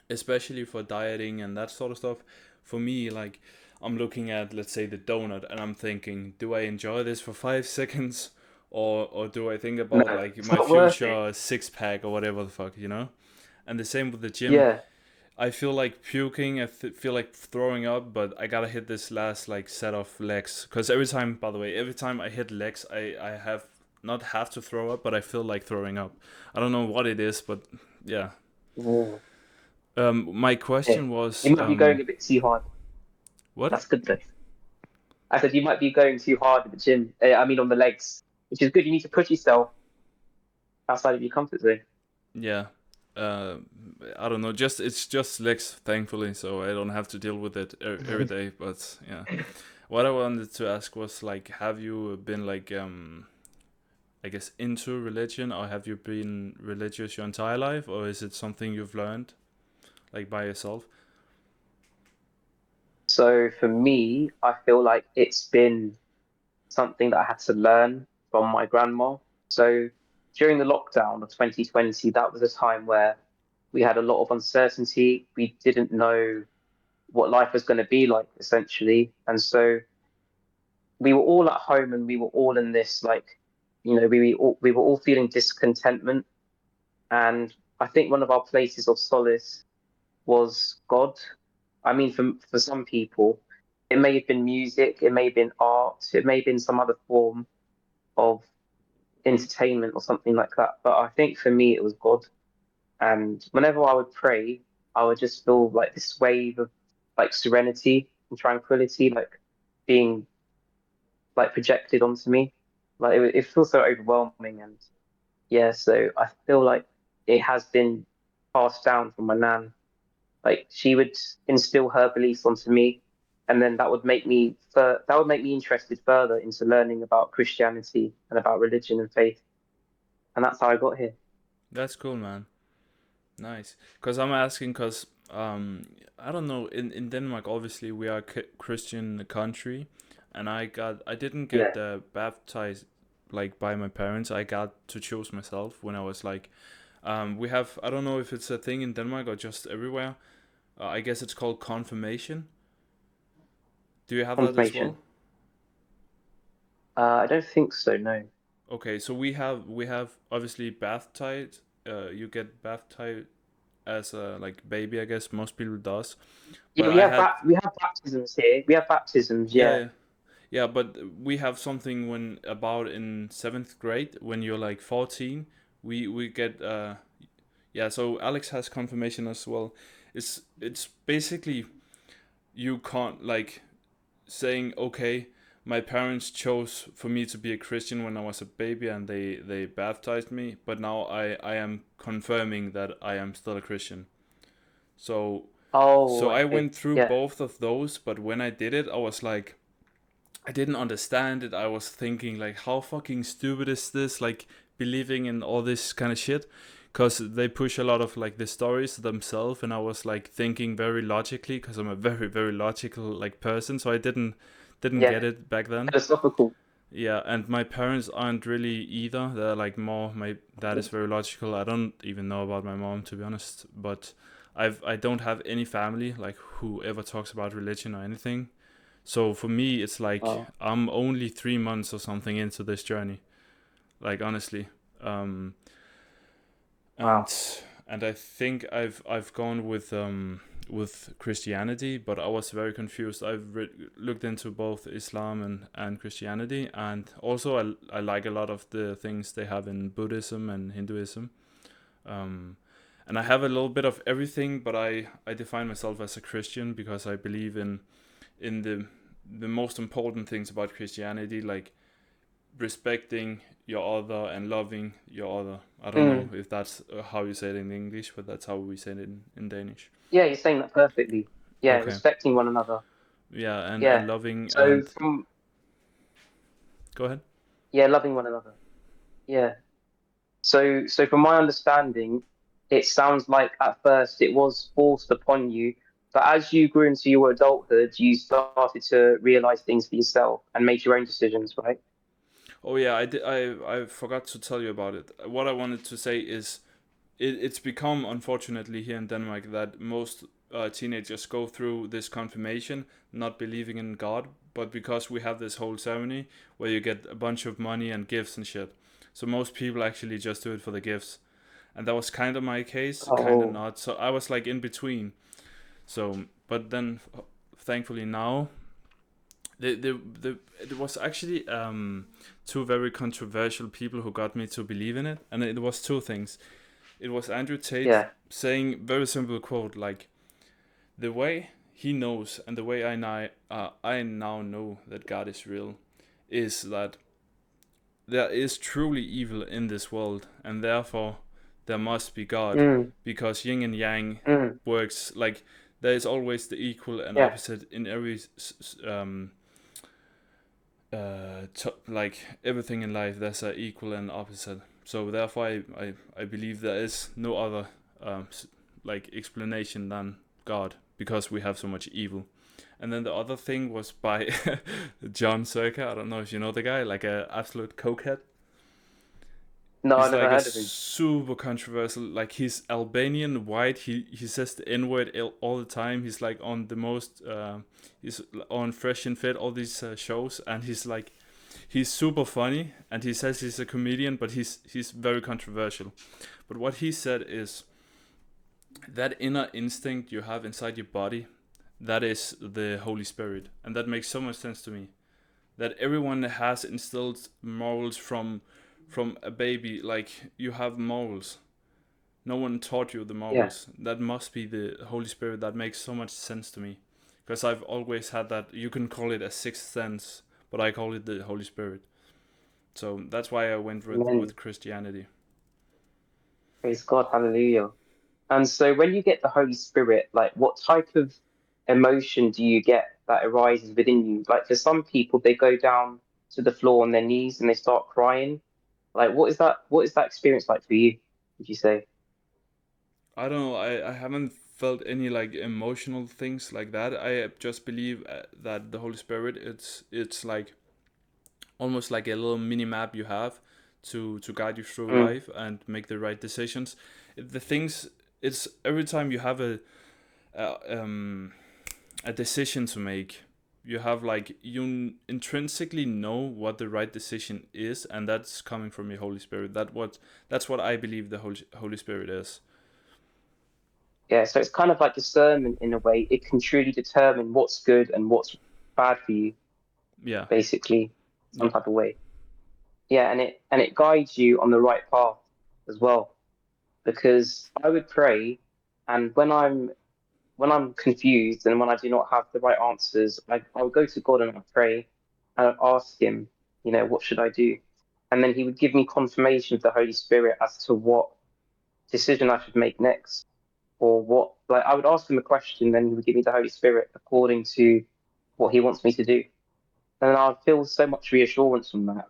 especially for dieting and that sort of stuff, for me, like I'm looking at, let's say, the donut, and I'm thinking, do I enjoy this for 5 seconds, or do I think no, about like it's my not worth it. future six pack or whatever the fuck, you know? And the same with the gym. Yeah, I feel like puking. Feel like throwing up, but I gotta hit this last like set of legs. Cause every time, by the way, every time I hit legs, I have not have to throw up, but I feel like throwing up. I don't know what it is, but yeah. mm, My yeah. question was, You might be going a bit too hard. what? That's good though. I said you might be going too hard at the gym. I mean, on the legs, which is good. You need to push yourself outside of your comfort zone. Yeah. Uh, I don't know. It's just legs, thankfully, so I don't have to deal with it every day. But yeah, what I wanted to ask was like, have you been like I guess into religion, or have you been religious your entire life, or is it something you've learned like by yourself? So for me, I feel like it's been something that I had to learn from my grandma. So during the lockdown of 2020, that was a time where we had a lot of uncertainty. We didn't know what life was going to be like, essentially. And so we were all at home and we were all in this, like, we were all feeling discontentment. And I think one of our places of solace was God. I mean, for some people, it may have been music, it may have been art, it may have been some other form of entertainment or something like that. But I think for me, it was God. And whenever I would pray, I would just feel like this wave of like serenity and tranquility, like being like projected onto me. Like it feels so overwhelming. And yeah, so I feel like it has been passed down from my nan. Like she would instill her beliefs onto me, and then that would make me interested further into learning about Christianity and about religion and faith, and that's how I got here. That's cool, man. Nice. Cause I'm asking, cause I don't know. In Denmark, obviously, we are a Christian country, and I didn't Yeah, get baptized like by my parents. I got to choose myself when I was like, we have, I don't know if it's a thing in Denmark or just everywhere. I guess it's called confirmation. Do you have that as well? confirmation. I don't think so. No. Okay, so we have obviously baptized. You get baptized as a like baby, I guess most people does. Yeah, But I had we have baptisms here. We have baptisms. yeah, Yeah. yeah, yeah. But we have something when about in seventh grade when you're like 14. We get yeah. So Alex has confirmation as well. It's basically you can't like saying, okay, my parents chose for me to be a Christian when I was a baby, and they baptized me, but now I am confirming that I am still a Christian. So Oh, so I okay. went through Yeah. both of those, but when I did it, I was like, I didn't understand it. I was thinking like, how fucking stupid is this? Like believing in all this kind of shit, because they push a lot of like the stories themselves, and I was like thinking very logically, because I'm a very very logical like person, so I didn't Yeah. get it back then. Philosophical. Yeah, and my parents aren't really either. They're like more, my dad is very logical. I don't even know about my mom, to be honest, but I don't have any family like who ever talks about religion or anything. So for me, it's like Oh, I'm only 3 months or something into this journey. Like honestly, um, wow. and I think I've gone with Christianity, but I was very confused. Looked into both Islam and Christianity, and also I like a lot of the things they have in Buddhism and Hinduism. Um, and I have a little bit of everything, but I define myself as a Christian because I believe in the most important things about Christianity, like respecting your other and loving your other. I don't know Mm. if that's how you say it in English, but that's how we say it in Danish. Yeah, you're saying that perfectly. Yeah, Okay. respecting one another. Yeah, and Yeah. loving So and from go ahead. yeah, loving one another. Yeah. So from my understanding, it sounds like at first it was forced upon you, but as you grew into your adulthood, you started to realize things for yourself and make your own decisions, right? Oh yeah, I did, I forgot to tell you about it. What I wanted to say is it's become unfortunately here in Denmark that most teenagers go through this confirmation not believing in God, but because we have this whole ceremony where you get a bunch of money and gifts and shit. So most people actually just do it for the gifts. And that was kind of my case, kind of Oh, not. So I was like in between. So, but then thankfully now the it was actually two very controversial people who got me to believe in it, and it was two things. It was Andrew Tate yeah. saying very simple quote like the way he knows and the way I now know that God is real is that there is truly evil in this world and therefore there must be God Mm, because yin and yang mm, works like there is always the equal and yeah. opposite in every like everything in life there's a equal and opposite, so therefore I believe there is no other like explanation than God because we have so much evil. And then the other thing was by John Circa. I don't know if you know the guy, like a absolute cokehead. No, I He's never like a heard of him. super controversial. Like he's Albanian white. He says the N word all the time. He's like on the most. He's on Fresh and Fit, all these shows, and he's super funny. And he says he's a comedian, but he's very controversial. But what he said is that inner instinct you have inside your body, that is the Holy Spirit, and that makes so much sense to me. That everyone has instilled morals from a baby, like you have morals. No one taught you the Yeah. morals. That must be the Holy Spirit. That makes so much sense to me, because I've always had that. You can call it a sixth sense, but I call it the Holy Spirit. So that's why I went Amen. with Christianity. Praise God. Hallelujah. And so when you get the Holy Spirit, like what type of emotion do you get that arises within you? Like for some people, they go down to the floor on their knees and they start crying. Like what is that experience like for you, would you say? I don't know. I haven't felt any like emotional things like that. I just believe that the Holy Spirit, it's like almost like a little mini map you have to guide you through Mm, life and make the right decisions. The things, it's every time you have a, um, a decision to make, you have like you intrinsically know what the right decision is, and that's coming from your Holy Spirit. That's what I believe the Holy Spirit is. yeah, so it's kind of like discernment in a way. It can truly determine what's good and what's bad for you, Yeah, basically, some yeah, type of way. Yeah, and it guides you on the right path as well. Because I would pray, and when I'm confused and when I do not have the right answers, I would go to God and I pray and I'd ask him, what should I do? And then he would give me confirmation of the Holy Spirit as to what decision I should make next. Or what, like I would ask him a question, then he would give me the Holy Spirit according to what he wants me to do. And I feel so much reassurance from that,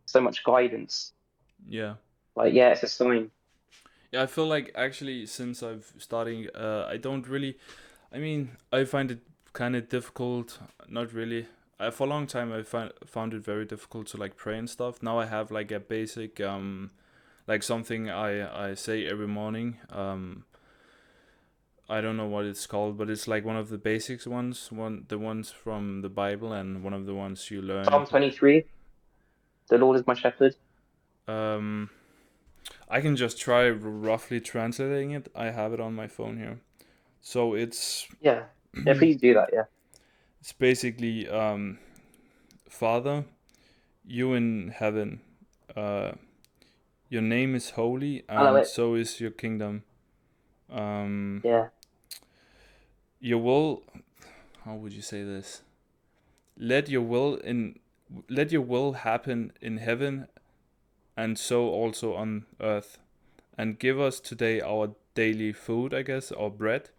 so much guidance. yeah. Like, yeah, it's a sign. Yeah, I feel like actually since I've starting, I don't really. I mean, I find it kind of difficult. Not really. For a long time, I found it very difficult to like pray and stuff. Now I have like a basic like something I say every morning. I don't know what it's called, but it's like one of the basics ones, the ones from the Bible, and one of the ones you learn. Psalm 23, the Lord is my shepherd. Um, I can just try roughly translating it. I have it on my phone here. So it's Yeah. Yeah, please do that, yeah. it's basically Father, you in heaven, uh, your name is holy, I know and it. so is your kingdom. Um, Yeah. your will. How would you say this? Let your will in let your will happen in heaven, and so also on earth. And give us today our daily food, I guess, or bread.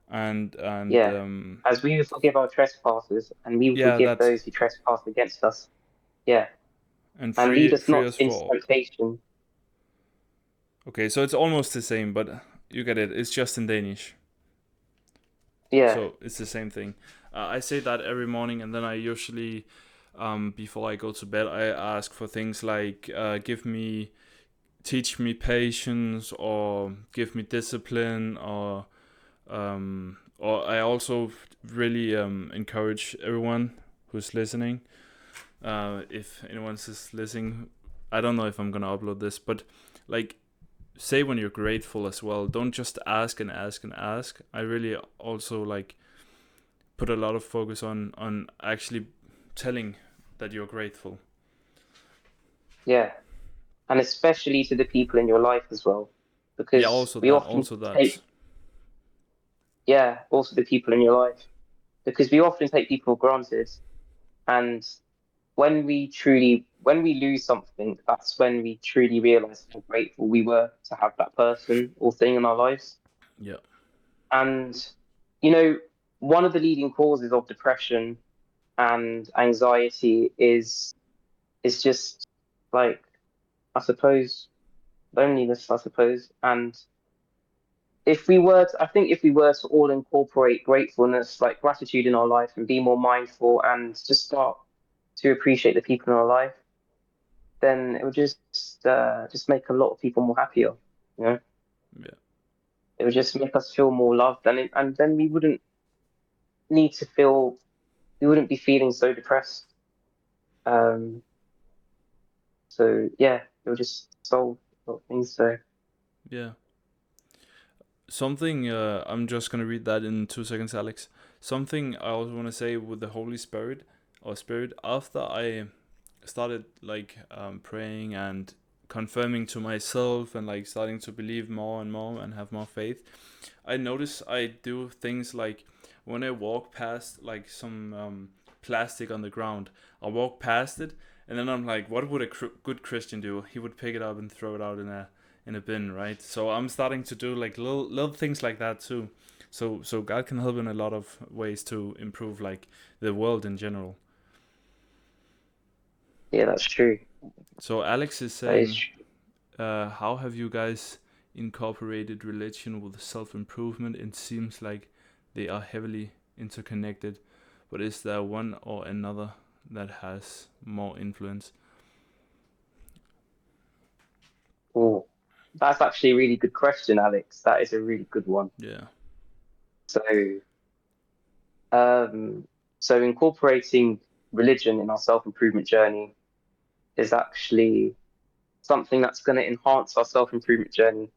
And Yeah. As we forgive our trespasses, and we yeah, forgive that's those who trespass against us. Yeah. and And lead us free not us into for. temptation. Okay, so it's almost the same, but you get it. It's just in Danish. Yeah. So it's the same thing. I say that every morning, and then I usually, before I go to bed, I ask for things like, teach me patience, or give me discipline, or I also really encourage everyone who's listening. If anyone's is listening, I don't know if I'm gonna upload this, but like, say when you're grateful as well. Don't just ask and ask and ask. I really also like put a lot of focus on actually telling that you're grateful. Yeah. And especially to the people in your life as well. Yeah, Because we often also that. take, yeah, also the people in your life. Because we often take people for granted. And when we lose something, that's when we truly realize how grateful we were to have that person or thing in our lives. Yeah, And, you know, one of the leading causes of depression and anxiety is just like, I suppose, loneliness, I suppose. And I think if we were to all incorporate gratefulness, like gratitude in our life and be more mindful and just start to appreciate the people in our life, then it would just make a lot of people more happier. You know, yeah, it would just make us feel more loved, and then need to feel we wouldn't be feeling so depressed. Um, so yeah, it would just solve a lot of things. So yeah. Something. I'm just gonna read that in 2 seconds, Alex. Something I also want to say with the Holy Spirit or Spirit. After I started like praying and confirming to myself and like starting to believe more and more and have more faith, I notice I do things like when I walk past like some plastic on the ground, I walk past it, and then I'm like, what would a good Christian do? He would pick it up and throw it out in a bin, right? So I'm starting to do like little things like that too. So God can help in a lot of ways to improve like the world in general. yeah, that's true. So Alex is That is saying, true. how have you guys incorporated religion with self improvement? It seems like they are heavily interconnected, but is there one or another that has more influence? Oh, that's actually a really good question, Alex. That is a really good one. Yeah, So, um, so incorporating religion in our self-improvement journey is actually something that's going to enhance our self-improvement journey,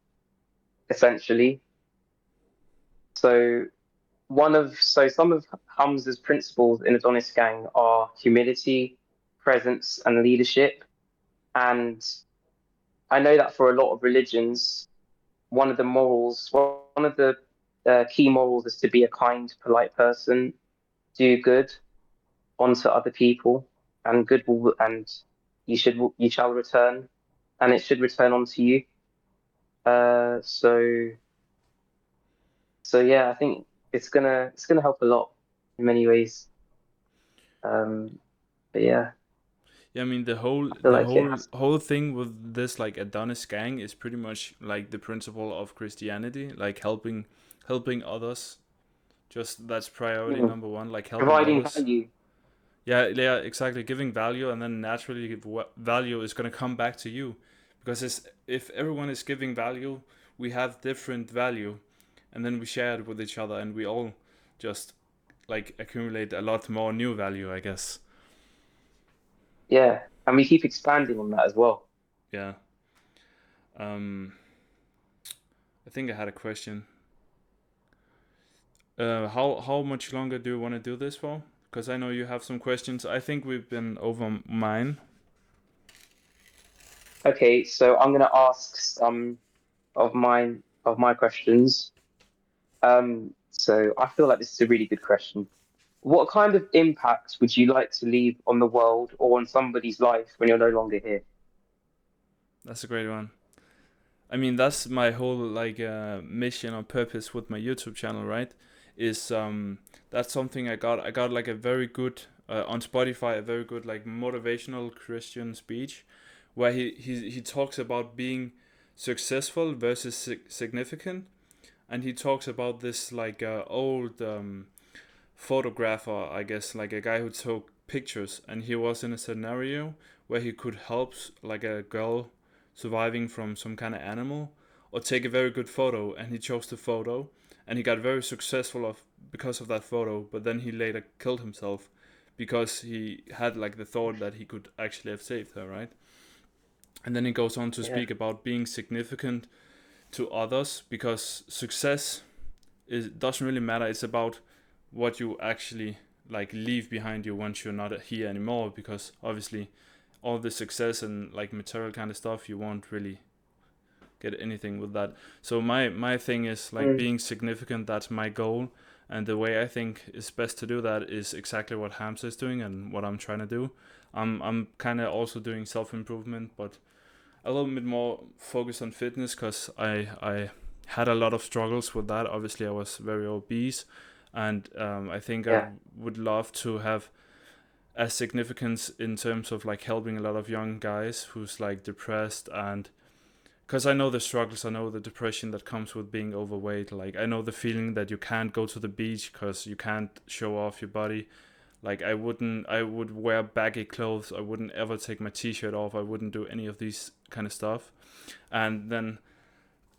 essentially. So some of Hamza's principles in Adonis Gang are humility, presence, and leadership. And I know that for a lot of religions, one of the key morals is to be a kind, polite person, do good onto other people, and and you shall return, and it should return onto you. Uh, so so yeah, I think it's gonna help a lot in many ways. Um, but yeah, yeah. I mean, I feel like it has. whole thing with this like Adonis Gang is pretty much like the principle of Christianity, like helping others. Just that's priority Mm. number one, like helping Providing others. value. Yeah, yeah, exactly. Giving value, and then naturally, value is gonna come back to you, because if everyone is giving value, we have different value, and then we share it with each other, and we all just like accumulate a lot more new value, I guess. Yeah, and we keep expanding on that as well. Yeah. Um, I think I had a question. How much longer do you want to do this for? Because I know you have some questions. I think we've been over mine. Okay, so I'm gonna ask some of my questions. So I feel like this is a really good question. What kind of impact would you like to leave on the world or on somebody's life when you're no longer here? That's a great one. I mean, that's my whole like mission or purpose with my YouTube channel, right? Is that's something I got. I got like a very good on Spotify, a very good like motivational Christian speech, where he talks about being successful versus significant, and he talks about this like old photographer, I guess, like a guy who took pictures, and he was in a scenario where he could help like a girl surviving from some kind of animal or take a very good photo, and he chose the photo, and he got very successful of because of that photo, but then he later killed himself because he had like the thought that he could actually have saved her, right? And then he goes on to Yeah, speak about being significant to others, because success is doesn't really matter. It's about what you actually like leave behind you once you're not here anymore, because obviously all the success and like material kind of stuff, you won't really get anything with that. So my thing is like mm, being significant. That's my goal, and the way I think is best to do that is exactly what Hamza is doing and what I'm trying to do. I'm kind of also doing self improvement, but a little bit more focused on fitness, because I had a lot of struggles with that. Obviously, I was very obese, and I think I yeah, would love to have a significance in terms of like helping a lot of young guys who's like depressed, and because I know the struggles, I know the depression that comes with being overweight. Like I know the feeling that you can't go to the beach because you can't show off your body. Like I would wear baggy clothes. I wouldn't ever take my t-shirt off. I wouldn't do any of these kind of stuff. And then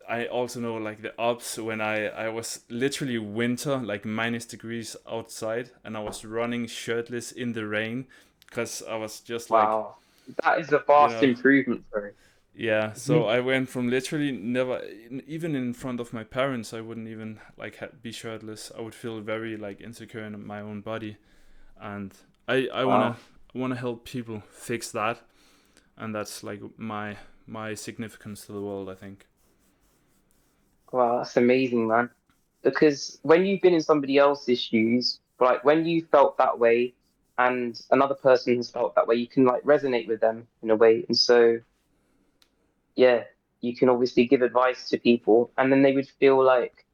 I also know like the ups when I was literally winter, like minus degrees outside, and I was running shirtless in the rain because I was just like, wow. That is a you vast know, improvement, bro. yeah. So Mhm. I went from literally never, even in front of my parents, I wouldn't even like be shirtless. I would feel very like insecure in my own body, and I Wow. wanna help people fix that, and that's like my significance to the world, I think. Wow, that's amazing, man. Because when you've been in somebody else's shoes, like when you felt that way and another person has felt that way, you can like resonate with them in a way. And so, yeah, you can obviously give advice to people and then they would feel like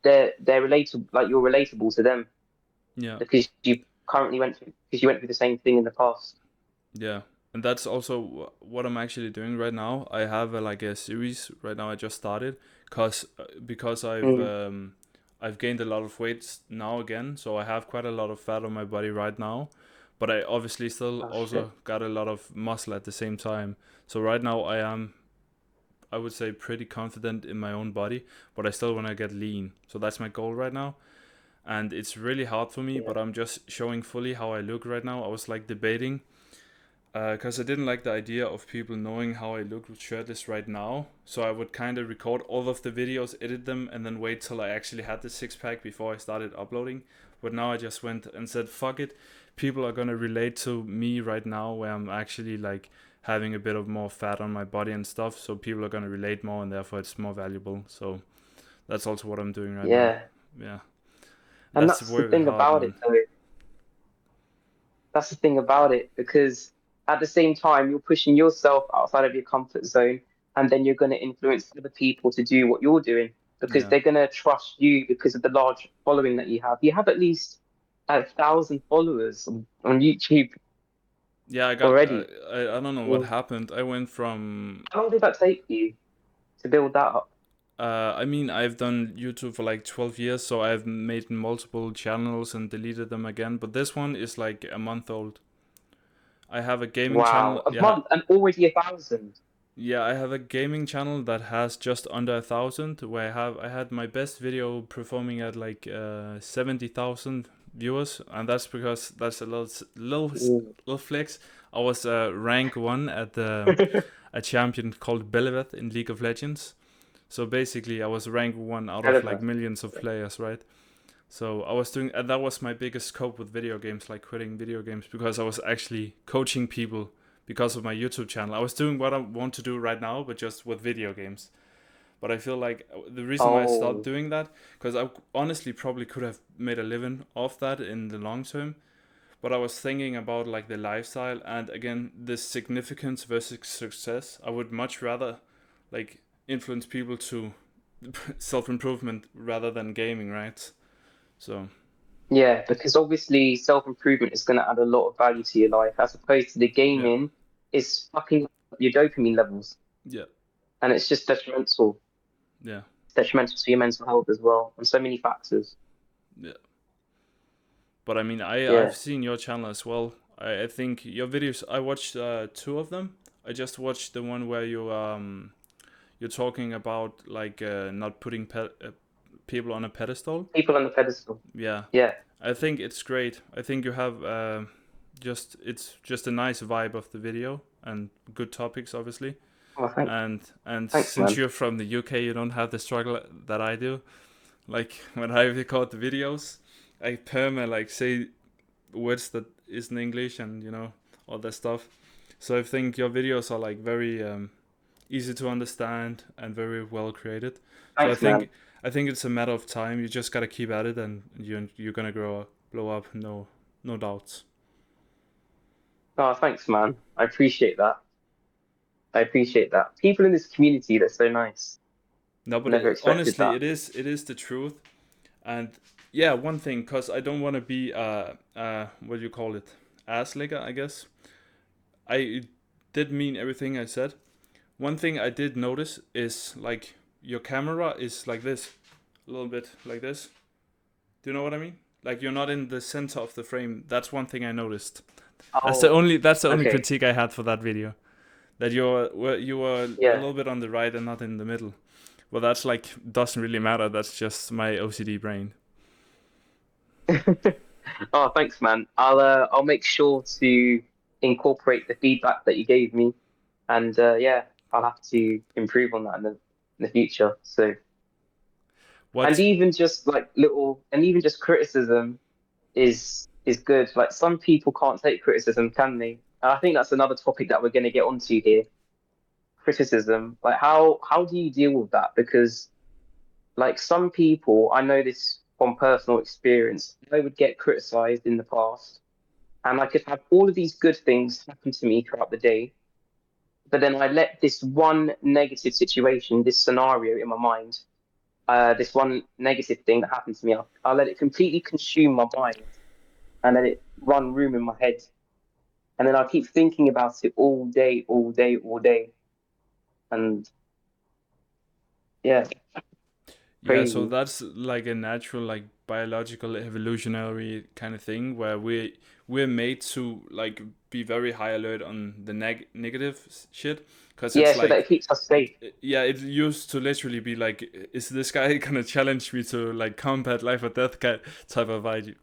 they're relatable, like you're relatable to them Yeah. because you went through the same thing in the past. Yeah, and that's also what I'm actually doing right now. I have like a series right now. I just started because Mm. I've gained a lot of weight now again, so I have quite a lot of fat on my body right now. But I obviously still Oh also shit. got a lot of muscle at the same time. So right now I am, I would say, pretty confident in my own body, but I still want to get lean. So that's my goal right now. And it's really hard for me, Yeah. but I'm just showing fully how I look right now. I was like debating because I didn't like the idea of people knowing how I look shirtless right now. So I would kind of record all of the videos, edit them, and then wait till I actually had the six pack before I started uploading. But now I just went and said, fuck it. People are gonna relate to me right now, where I'm actually like having a bit of more fat on my body and stuff. So people are gonna relate more, and therefore it's more valuable. So that's also what I'm doing right now. Yeah. Yeah, And that's that's the very thing hard, about it man. though. That's the thing about it because at the same time you're pushing yourself outside of your comfort zone and then you're going to influence other people to do what you're doing because Yeah. they're going to trust you because of the large following that you have. You have at least 1,000 followers on YouTube Yeah, I got. already. I don't know what Mm. happened. I went from. How long did that take you to build that up? I mean, I've done YouTube for like 12 years, so I've made multiple channels and deleted them again. But this one is like a month old. I have a gaming Wow, channel. a Yeah, month and already 1,000. Yeah, I have a gaming channel that has just under 1,000. Where I had my best video performing at like 70,000 viewers, and that's because that's a Ooh. little flex. I was rank one at a champion called Beleveth in League of Legends. So basically, I was rank one out of like Relevant. millions of players, right? So I was doing, and that was my biggest scope with video games, like quitting video games, because I was actually coaching people because of my YouTube channel. I was doing what I want to do right now, but just with video games. But I feel like the reason why I stopped Oh, doing that, because I honestly probably could have made a living off that in the long term. But I was thinking about like the lifestyle and again the significance versus success. I would much rather like influence people to self improvement rather than gaming, right? So yeah, because obviously self-improvement is going to add a lot of value to your life, as opposed to the yeah, gaming is fucking up your dopamine levels, yeah, and it's just detrimental. yeah, It's detrimental to your mental health as well, and so many factors. yeah. But I mean, I've Yeah. seen your channel as well. I think your videos. I watched two of them. I just watched the one where you're talking about like not putting people on a pedestal. People on the pedestal. Yeah, Yeah. I think it's great. I think you have just it's just a nice vibe of the video and good topics, obviously. Oh, And thanks, since man. you're from the UK, you don't have the struggle that I do. Like when I record the videos, I perma like say words that isn't English and all that stuff. So I think your videos are like very easy to understand and very well created. So Thanks, man. I think it's a matter of time. You just gotta keep at it, and you're gonna blow up. No doubts. Oh, thanks, man. I appreciate that. I appreciate that. People in this community, they're so nice. No, but Never expected honestly, that. it is the truth. And yeah, one thing, cause I don't want to be what do you call it, ass licker, I guess. I did mean everything I said. One thing I did notice is like your camera is like this, a little bit like this. Do you know what I mean? Like you're not in the center of the frame. That's one thing I noticed. Oh, That's the only okay. critique I had for that video. That you were a Yeah. little bit on the right and not in the middle. Well, that's like doesn't really matter. That's just my OCD brain. Oh, thanks, man. I'll make sure to incorporate the feedback that you gave me, and yeah, I'll have to improve on that in the future. So, and What's even just like and even just criticism is good. Like some people can't take criticism, can they? And I think that's another topic that we're going to get onto here. Criticism. Like how do you deal with that? Because like some people, I know this from personal experience, they would get criticized in the past, and I could have all of these good things happen to me throughout the day, but then I let this one negative situation, this scenario in my mind, this one negative thing that happened to me, I let it completely consume my mind and let it run room in my head. And then I keep thinking about it all day, all day, all day. And yeah, Yeah, so crazy. that's like a natural, like biological, evolutionary kind of thing where we're made to like be very high alert on the negative shit, because Yeah, it's so that like it keeps us safe. yeah, it used to literally be like, is this guy gonna challenge me to like combat life or death type of vibe?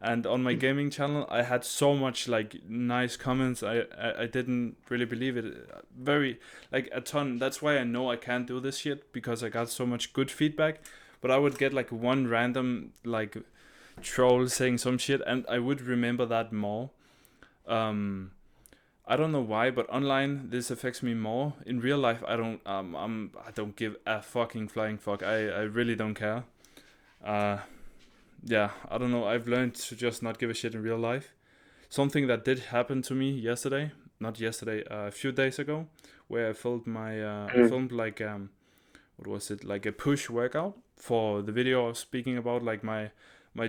And on my gaming channel, I had so much like nice comments. I didn't really believe it. Very like a ton. That's why I know I can't do this shit, because I got so much good feedback. But I would get like one random like troll saying some shit, and I would remember that more. Um, I don't know why, but online this affects me more. In real life, I don't give a fucking flying fuck. I really don't care. Uh, yeah, I don't know. I've learned to just not give a shit in real life. Something that did happen to me yesterday, not yesterday, a few days ago, where I Mm. filmed like what was it, like a push workout for the video I was speaking about, like my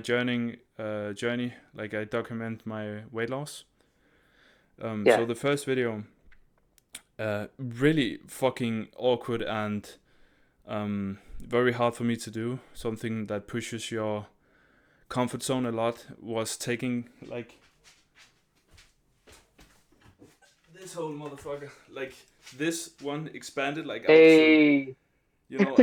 journey, like I document my weight loss. So Yeah. the first video, really fucking awkward and very hard for me to do. Something that pushes your comfort zone a lot was taking like This whole motherfucker, like this one expanded like out to, Hey. you know,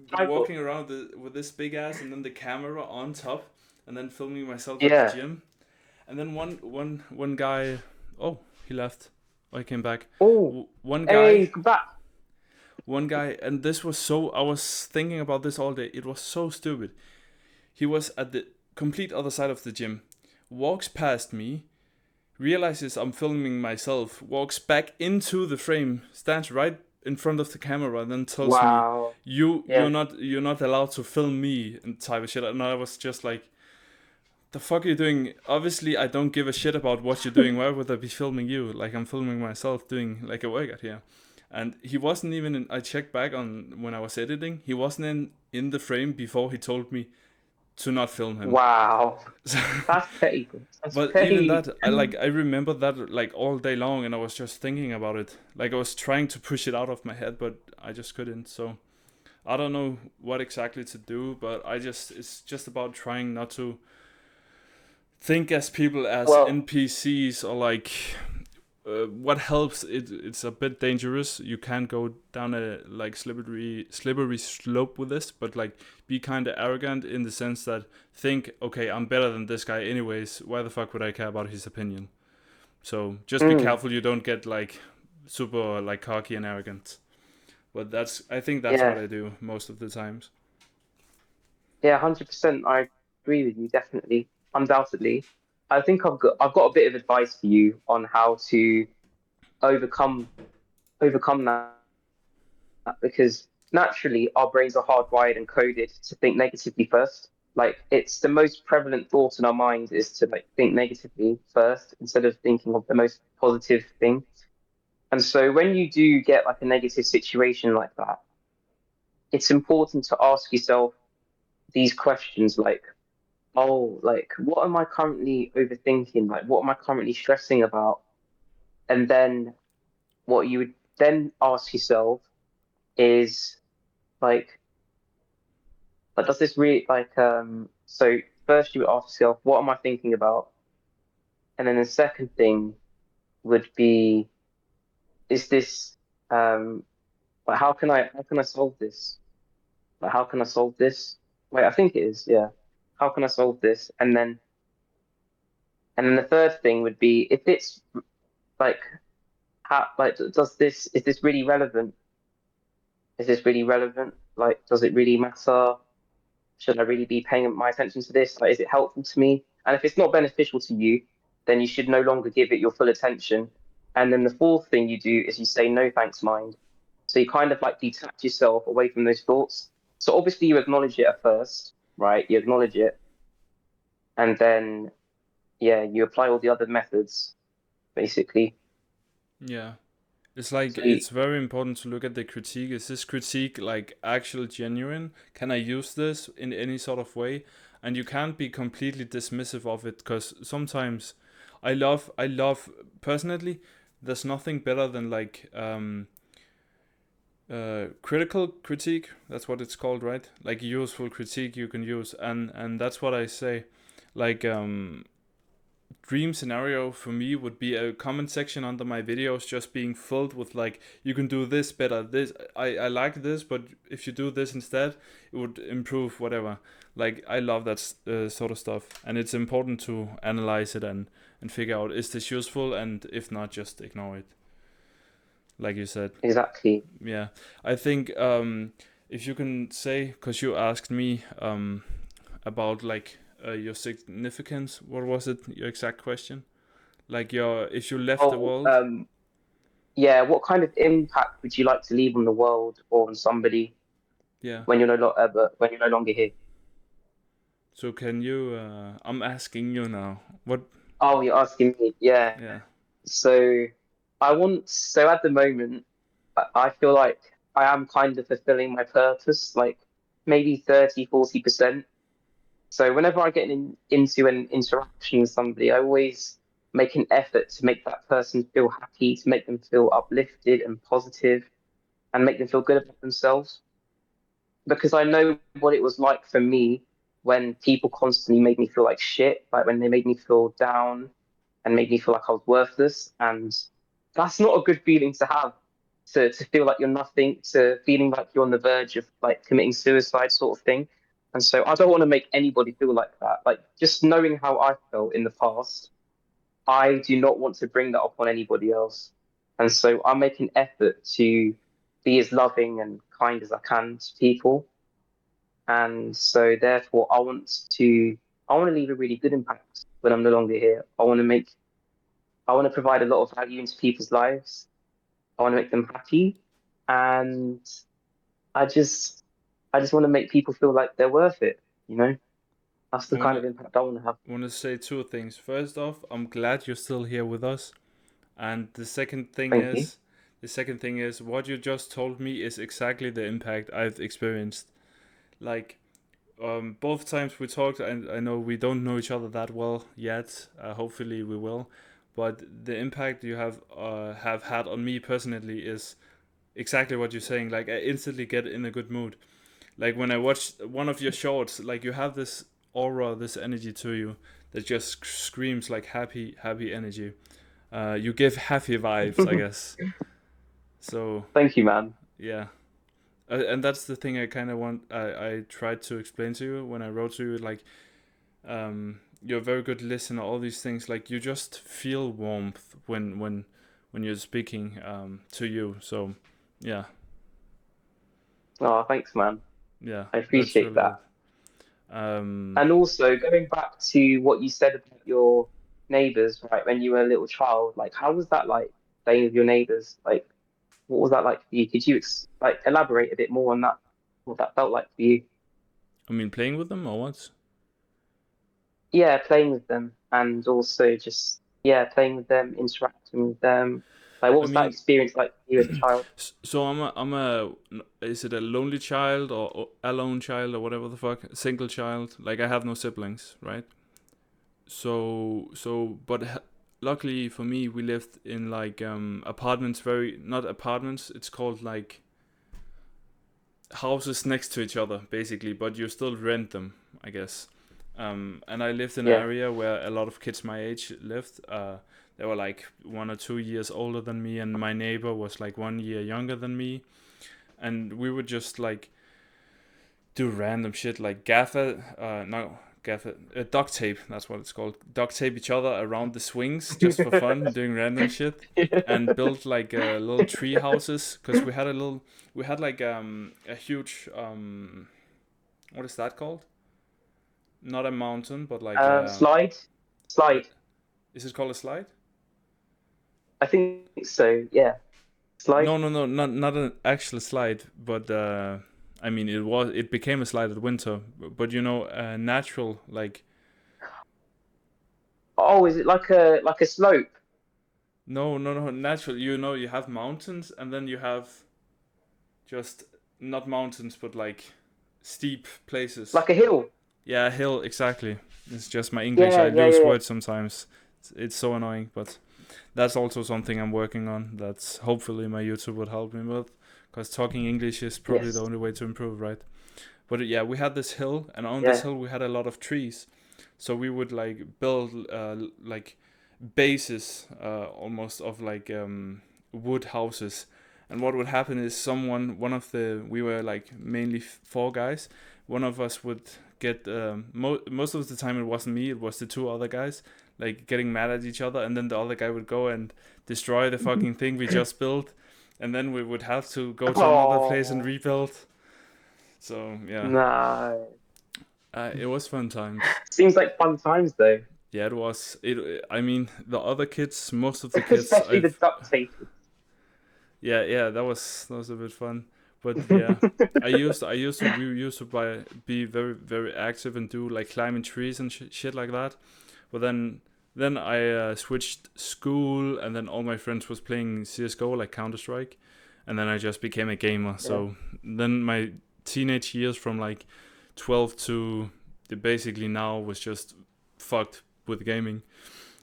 Tripod. walking around with this big ass, and then the camera on top, and then filming myself at the Yeah. gym, and then one guy, oh, he left, oh, he came back. Oh. One Hey, guy, come back. and this was so, I was thinking about this all day. It was so stupid. He was at the complete other side of the gym, walks past me, realizes I'm filming myself, walks back into the frame, stands right in front of the camera, and then tells me, Wow. "You're Yeah. not allowed to film me," and type of shit. And I was just like, "The fuck are you doing? Obviously, I don't give a shit about what you're doing. Why would I be filming you? Like I'm filming myself doing like a workout here." And he wasn't even in. I checked back on when I was editing. He wasn't in the frame before he told me to not film him. Wow. That's petty. That's But even petty. that, I remember that like all day long, and I was just thinking about it. Like I was trying to push it out of my head, but I just couldn't. So I don't know what exactly to do, but it's just about trying not to think as people as Well, NPCs or like what helps. It's a bit dangerous. You can go down a like slippery slope with this, but like be kind of arrogant in the sense that think, okay, I'm better than this guy anyways. Why the fuck would I care about his opinion? So just be mm, careful you don't get like super like cocky and arrogant. But I think that's what yeah. I do most of the times. Yeah, 100%. I agree with you, definitely. Undoubtedly. I think I've got a bit of advice for you on how to overcome overcome that because naturally our brains are hardwired and coded to think negatively first. Like it's the most prevalent thought in our mind is to like think negatively first instead of thinking of the most positive thing. And so when you do get like a negative situation like that, it's important to ask yourself these questions like, oh, like what am I currently overthinking? Like what am I currently stressing about? And then what you would then ask yourself is like, does this really so first you would ask yourself, what am I thinking about? And then the second thing would be, is this like how can I solve this? Like how can I solve this? Wait, I think it is, yeah. How can I solve this? And then the third thing would be if it's like how like does this is this really relevant? Is this really relevant? Like, does it really matter? Should I really be paying my attention to this? Like, is it helpful to me? And if it's not beneficial to you, then you should no longer give it your full attention. And then the fourth thing you do is you say, no thanks, mind. So you kind of like detach yourself away from those thoughts. So obviously you acknowledge it at first, right? You acknowledge it. And then, yeah, you apply all the other methods, basically. Yeah. It's like So you, it's very important to look at the critique. Is this critique like actual genuine? Can I use this in any sort of way? And you can't be completely dismissive of it because sometimes I love personally. There's nothing better than like critical critique. That's what it's called, right? Like useful critique you can use, and that's what I say. Like dream scenario for me would be a comment section under my videos just being filled with like, you can do this better, this I like this, but if you do this instead it would improve whatever. Like I love that sort of stuff, and it's important to analyze it and figure out, is this useful, and if not, just ignore it, like you said. exactly. Yeah, I think if you can say, because you asked me about like your significance. What was it? Your exact question? Like if you left the Oh, world? yeah, what kind of impact would you like to leave on the world or on somebody Yeah. when when you're no longer here? So can you? I'm asking you now. What? Oh, you're asking me. Yeah. Yeah. So so at the moment, I feel like I am kind of fulfilling my purpose, like maybe 30, 40%. So whenever I get into an interaction with somebody, I always make an effort to make that person feel happy, to make them feel uplifted and positive, and make them feel good about themselves. Because I know what it was like for me when people constantly made me feel like shit, like when they made me feel down and made me feel like I was worthless. And that's not a good feeling to have. To feel like you're nothing, to feeling like you're on the verge of like committing suicide sort of thing. And so I don't want to make anybody feel like that. Like just knowing how I felt in the past, I do not want to bring that up on anybody else. And so I make an effort to be as loving and kind as I can to people. And so therefore I want to leave a really good impact when I'm no longer here. I want to provide a lot of value into people's lives. I want to make them happy. And I just I just want to make people feel like they're worth it, you know? That's I the kind wanna of impact I want to have. wanna say two things. First off, I'm glad you're still here with us. And Thank you. the second thing is what you just told me is exactly the impact I've experienced. Like, both times we talked, and I know we don't know each other that well yet. Hopefully we will, but the impact you have had on me personally is exactly what you're saying. Like, I instantly get in a good mood. Like when I watched one of your shorts, like you have this aura, this energy to you that just screams like happy energy. You give happy vibes, I guess. So Thank you, man. yeah, and that's the thing I kind of want. I tried to explain to you when I wrote to you, like, you're a very good listener. All these things, like you just feel warmth when you're speaking to you. So yeah, Oh, thanks, man. yeah, I that's appreciate really good. that. And also going back to what you said about your neighbors, right, when you were a little child, like how was that like playing with your neighbors? Like what was that like for you? Could you like elaborate a bit more on that? What that felt like for you? I mean, playing with them or what? Yeah, playing with them and also just yeah, playing with them, interacting with them. Like what I was that mean, experience like for you as a child? so is it a lonely child or a lone child or whatever the fuck, single child? Like I have no siblings, right? But luckily for me, we lived in like apartments, very not apartments. It's called like houses next to each other, basically, but you still rent them, I guess. And I lived in an Yeah, area where a lot of kids my age lived. They were like 1 or 2 years older than me, and my neighbor was like 1 year younger than me. And we would just like do random shit like duct tape. That's what it's called. Duct tape each other around the swings just for fun, doing random shit, and build like little tree houses because we had like a huge what is that called? Not a mountain, but like slide, uh, slide. is it called a slide? I think so. Yeah, slide. No, not an actual slide, but I mean it became a slide at winter, but you know, natural like Oh, is it like a slope? no natural. You know, you have mountains, and then you have just not mountains, but like steep places. Like a hill? Yeah, hill exactly. It's just my English. Yeah, I yeah, lose yeah. words sometimes. It's so annoying, but that's also something I'm working on. That's hopefully my YouTube would help me with, because talking English is probably the Yes. only way to improve, right? But yeah, we had this hill, and on this Yeah. hill we had a lot of trees. So we would like build like bases, almost of like wood houses. And what would happen is we were like mainly four guys. One of us would get most of the time it wasn't me, it was the two other guys, like getting mad at each other, and then the other guy would go and destroy the fucking thing we just built, and then we would have to go to another place and Oh, rebuild. So yeah, no. it was fun times. Seems like fun times though, Yeah, it was. I mean, the other kids, most of the kids, especially the duct tape. yeah, that was a bit fun. But yeah, we used to be very active and do like climbing trees and shit like that. But then I switched school, and then all my friends was playing CS:GO, like Counter Strike, and then I just became a gamer. Yeah. So then my teenage years from like 12 to basically now was just fucked with gaming.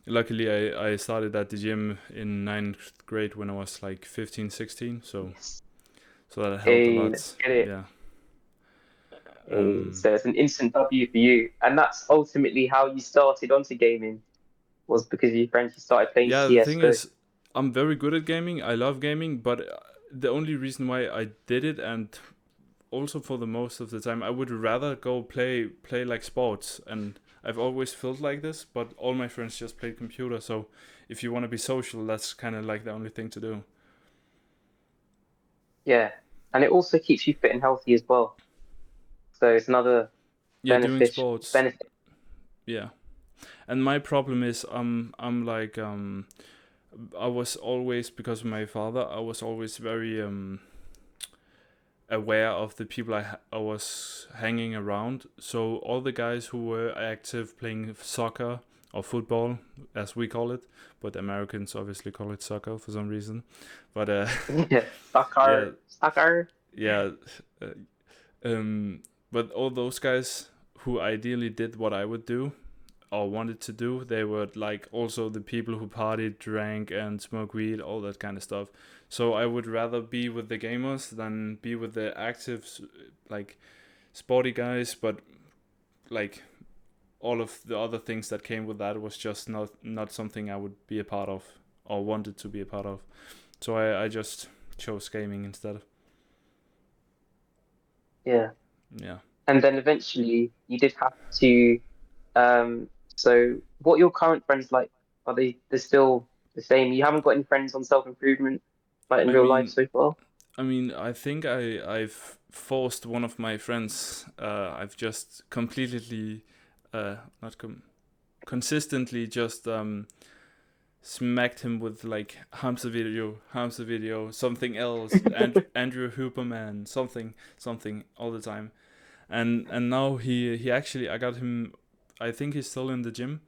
Luckily, I started at the gym in ninth grade when I was like 15, 16, Yes. so that helped a Hey, let's lot. get it. Yeah. Hey, Um, so it's an instant W for you, and that's ultimately how you started onto gaming was because of your friends you started playing yeah, the thing CS:GO. is, I'm very good at gaming. I love gaming, but the only reason why I did it, and also for the most of the time, I would rather go play like sports, and I've always felt like this. But all my friends just play computer, so if you want to be social, that's kind of like the only thing to do. Yeah, and it also keeps you fit and healthy as well. So it's another Yeah, doing beneficial sports. benefit. Yeah, and my problem is I'm like I was always, because of my father, I was always very aware of the people I was hanging around. So all the guys who were active playing soccer or football, as we call it, but Americans obviously call it soccer for some reason. But Yeah, yeah, soccer. yeah, uh, um, but all those guys who ideally did what I would do or wanted to do, they were like also the people who partied, drank, and smoked weed, all that kind of stuff. So I would rather be with the gamers than be with the active, like sporty guys. But like all of the other things that came with that was just not something I would be a part of or wanted to be a part of. So I just chose gaming instead. Yeah, Yeah. and then eventually you did have to. So what are your current friends like? Are they're still the same? You haven't got any friends on self-improvement like in I real life mean, so far? I think I've forced one of my friends. I've just completely, not consistently just smacked him with like hamza video, something else, Andrew Huberman, something all the time. And now he actually, I got him. I think he's still in the gym,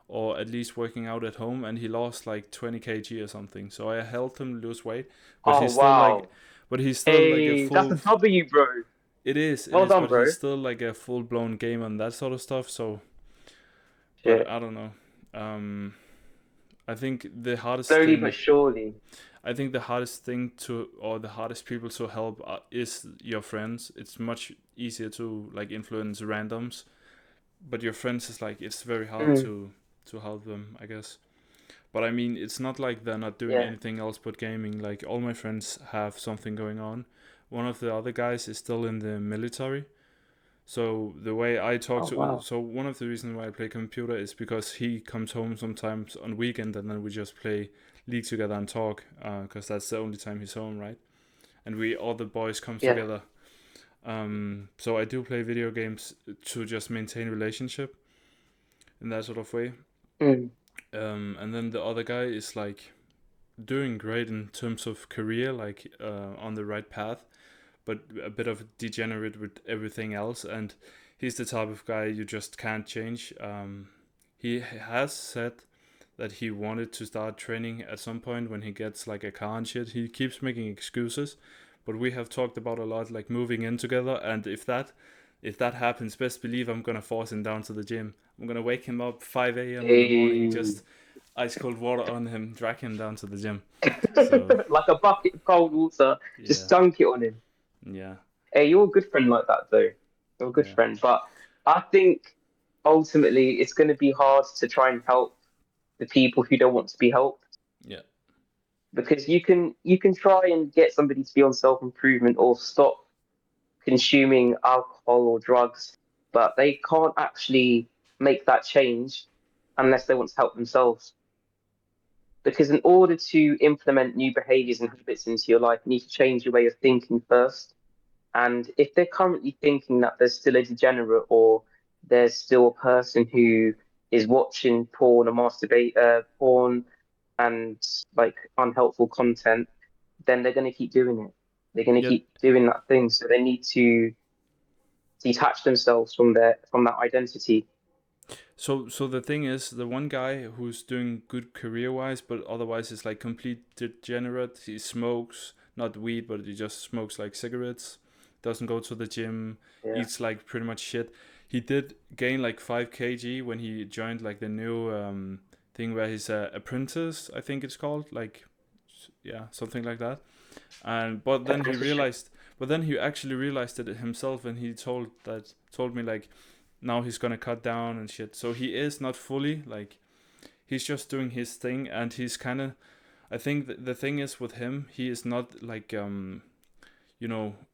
or at least working out at home, and he lost like 20 kg or something. So I helped him lose weight, but Oh he's still like, wow. but he's still like a Hey, that's full. a W, bro. It Well is, done, but he's bro. still like a full blown gamer and that sort of stuff. So, but Shit. I don't know. Um, I think the hardest Slowly but thing, surely. I think the hardest thing to, or the hardest people to help is your friends. It's much easier to like influence randoms, but your friends is like it's very hard Mm, to help them, I guess. But I mean, it's not like they're not doing yeah. anything else but gaming. Like all my friends have something going on. One of the other guys is still in the military. So the way I talk Oh to, wow. so one of the reasons why I play computer is because he comes home sometimes on weekend, and then we just play League together and talk, because that's the only time he's home, right? And we all the boys comes Yeah. together. So I do play video games to just maintain relationship in that sort of way. Mm, And then the other guy is like doing great in terms of career, like on the right path, but a bit of a degenerate with everything else. And he's the type of guy you just can't change. He has said that he wanted to start training at some point when he gets like a car and shit. He keeps making excuses, but we have talked about a lot, like moving in together. And if that happens, best believe I'm gonna force him down to the gym. I'm gonna wake him up 5 a.m. in the morning, hey. just ice cold water on him, drag him down to the gym. So Like a bucket of cold water, just yeah, dunk it on him. yeah, Hey, you're a good friend like that, though. You're a good yeah, friend. But I think ultimately it's going to be hard to try and help the people who don't want to be helped yeah, because you can try and get somebody to be on self-improvement or stop consuming alcohol or drugs, but they can't actually make that change unless they want to help themselves. Because in order to implement new behaviors and habits into your life, you need to change your way of thinking first. And if they're currently thinking that there's still a degenerate or there's still a person who is watching porn or masturbate porn and like unhelpful content, then they're going to keep doing it. They're going to yeah. keep doing that thing. So they need to detach themselves from that identity. So the thing is, the one guy who's doing good career wise, but otherwise is like complete degenerate. He smokes not weed, but he just smokes like cigarettes. Doesn't go to the gym. Yeah. Eats like pretty much shit. He did gain like 5 kg when he joined like the new thing where he's a apprentice. I think it's called, like, yeah, something like that. And Apprenticeship. but then he actually realized it himself, and he told me like now he's gonna cut down and shit. So he is not fully like, he's just doing his thing, and he's kind of, I think the thing is with him, he is not like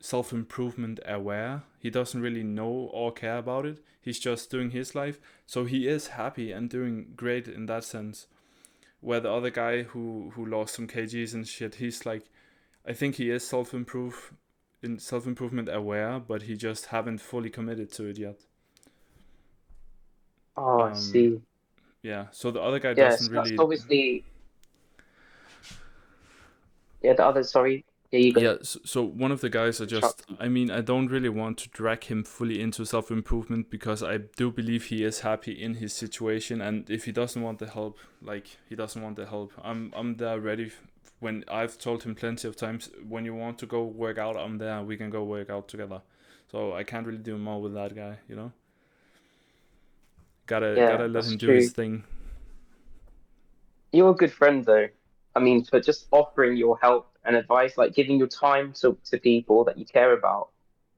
self-improvement aware. He doesn't really know or care about it. He's just doing his life, so he is happy and doing great in that sense. Where the other guy who lost some kgs and shit, he's like, I think he is self-improvement aware, but he just haven't fully committed to it yet. Oh, I um see. yeah, so the other guy Yes, doesn't that's really. obviously. Yeah, the others. Sorry. Yeah, you go. Yeah, so one of the guys are just, Interrupt. I mean, I don't really want to drag him fully into self-improvement because I do believe he is happy in his situation, and if he doesn't want the help, like, he doesn't want the help. I'm there ready. When I've told him plenty of times, when you want to go work out, I'm there, we can go work out together. So I can't really do more with that guy, you know? Gotta Yeah, let that's him do his true. thing. You're a good friend, though. I mean, for just offering your help and advice, like giving your time to people that you care about,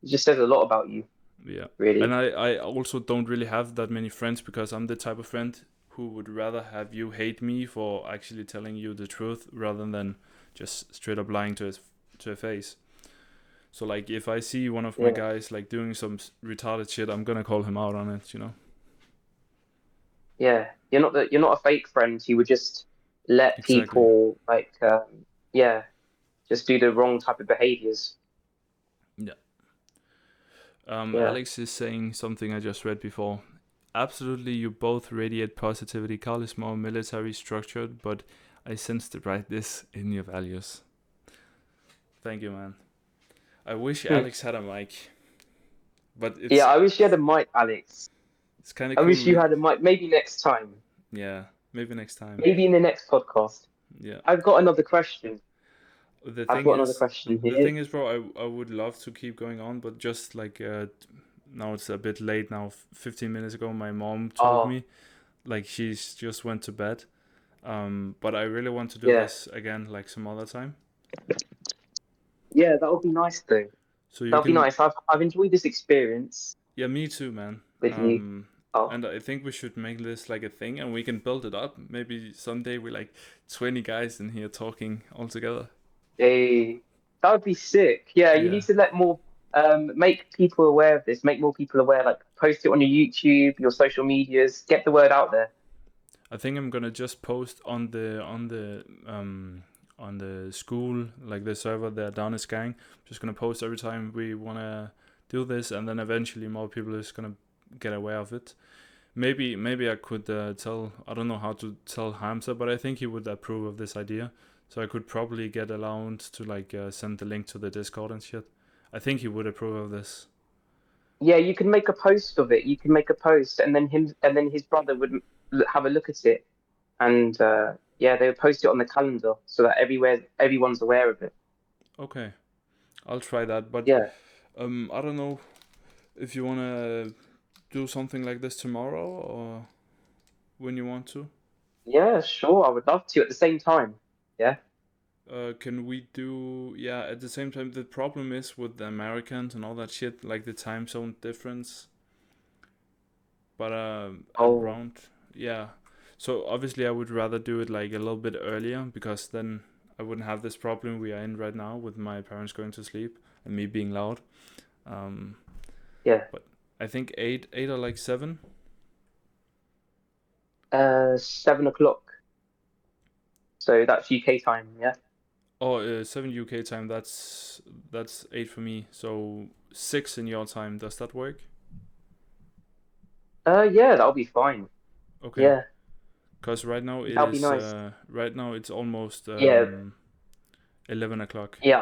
it just says a lot about you, Yeah. And really. I also don't really have that many friends because I'm the type of friend who would rather have you hate me for actually telling you the truth rather than just straight up lying to a face. So like if I see one of my Yeah. guys like doing some retarded shit, I'm gonna call him out on it, Yeah, you're not a fake friend. You would just let Exactly. people like yeah, just do the wrong type of behaviors. Yeah. Yeah. Alex is saying something I just read before. Absolutely, you both radiate positivity. Carl is more military structured, but I sense the brightness in your values. Thank you, man. I wish Hmm. Alex had a mic, but Yeah, it's I wish you had a mic, Alex. it's kind of I cool. wish you had a mic. Maybe next time. Yeah, maybe next time. Maybe in the next podcast. Yeah. I've got another question. The I've thing got another is, question the here. thing is, bro, I would love to keep going on, but just like now it's a bit late now. 15 minutes ago, my mom told Oh, me like she's just went to bed. But I really want to do yeah. this again, like some other time. Yeah, that would be nice though. So you That'll be can, nice. I've enjoyed this experience yeah, me too, man. with you. Oh, And I think we should make this like a thing, and we can build it up. Maybe someday we like 20 guys in here talking all together. hey, that would be sick. Yeah, you Yeah. need to let more make people aware of this, make more people aware, like post it on your YouTube, your social medias, get the word out there. I think I'm gonna just post on the school, like the server, the Adonis Gang. Just gonna post every time we wanna do this, and then eventually more people is gonna get aware of it. Maybe I could tell. I don't know how to tell Hamza, but I think he would approve of this idea. So I could probably get allowed to like send the link to the Discord and shit. I think he would approve of this. Yeah, you can make a post of it. You can make a post, and then his brother would have a look at it, and yeah, they would post it on the calendar so that everyone's aware of it. Okay, I'll try that. But Yeah, I don't know if you wanna do something like this tomorrow or when you want to. yeah, sure. I would love to at the same time. Yeah. Can we do, yeah, at the same time? The problem is with the Americans and all that shit, like the time zone difference. But Oh, around, yeah. So obviously I would rather do it like a little bit earlier because then I wouldn't have this problem we are in right now with my parents going to sleep and me being loud. Um, yeah. but I think eight or like 7. 7 o'clock. So that's UK time. Yeah. Oh, 7 UK time. That's 8 for me. So 6 in your time. Does that work? Yeah, that'll be fine. Okay. Yeah, Cause that'll be nice. right now it's almost Yeah, 11 o'clock. yeah.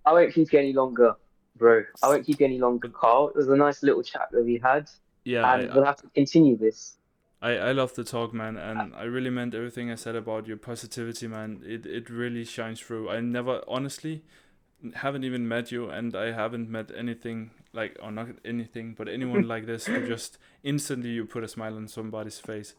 I won't keep you any longer, bro. I won't keep you any longer, But Carl. It was a nice little chat that we had, yeah, and we'll have to continue this. I love the talk, man, and I really meant everything I said about your positivity, man. It really shines through. I never honestly haven't even met you, and I haven't met anything like, or not anything, but anyone like this who just instantly you put a smile on somebody's face.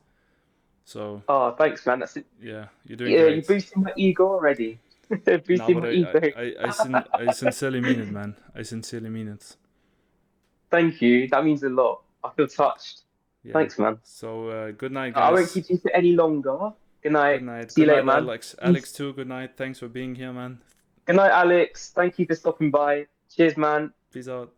So Oh, thanks, man. That's it. yeah, you're doing Yeah, you're great. boosting my ego already. No, Boosting but my ego. I sincerely mean it, man. I sincerely mean it. Thank you. That means a lot. I feel touched. Yeah. Thanks, man. So good night, I won't guys. keep you for any longer. Good night. Good night. See you Good later, night, man. Alex. Alex too. Good night. Thanks for being here, man. Good night, Alex. Thank you for stopping by. Cheers, man. Peace out.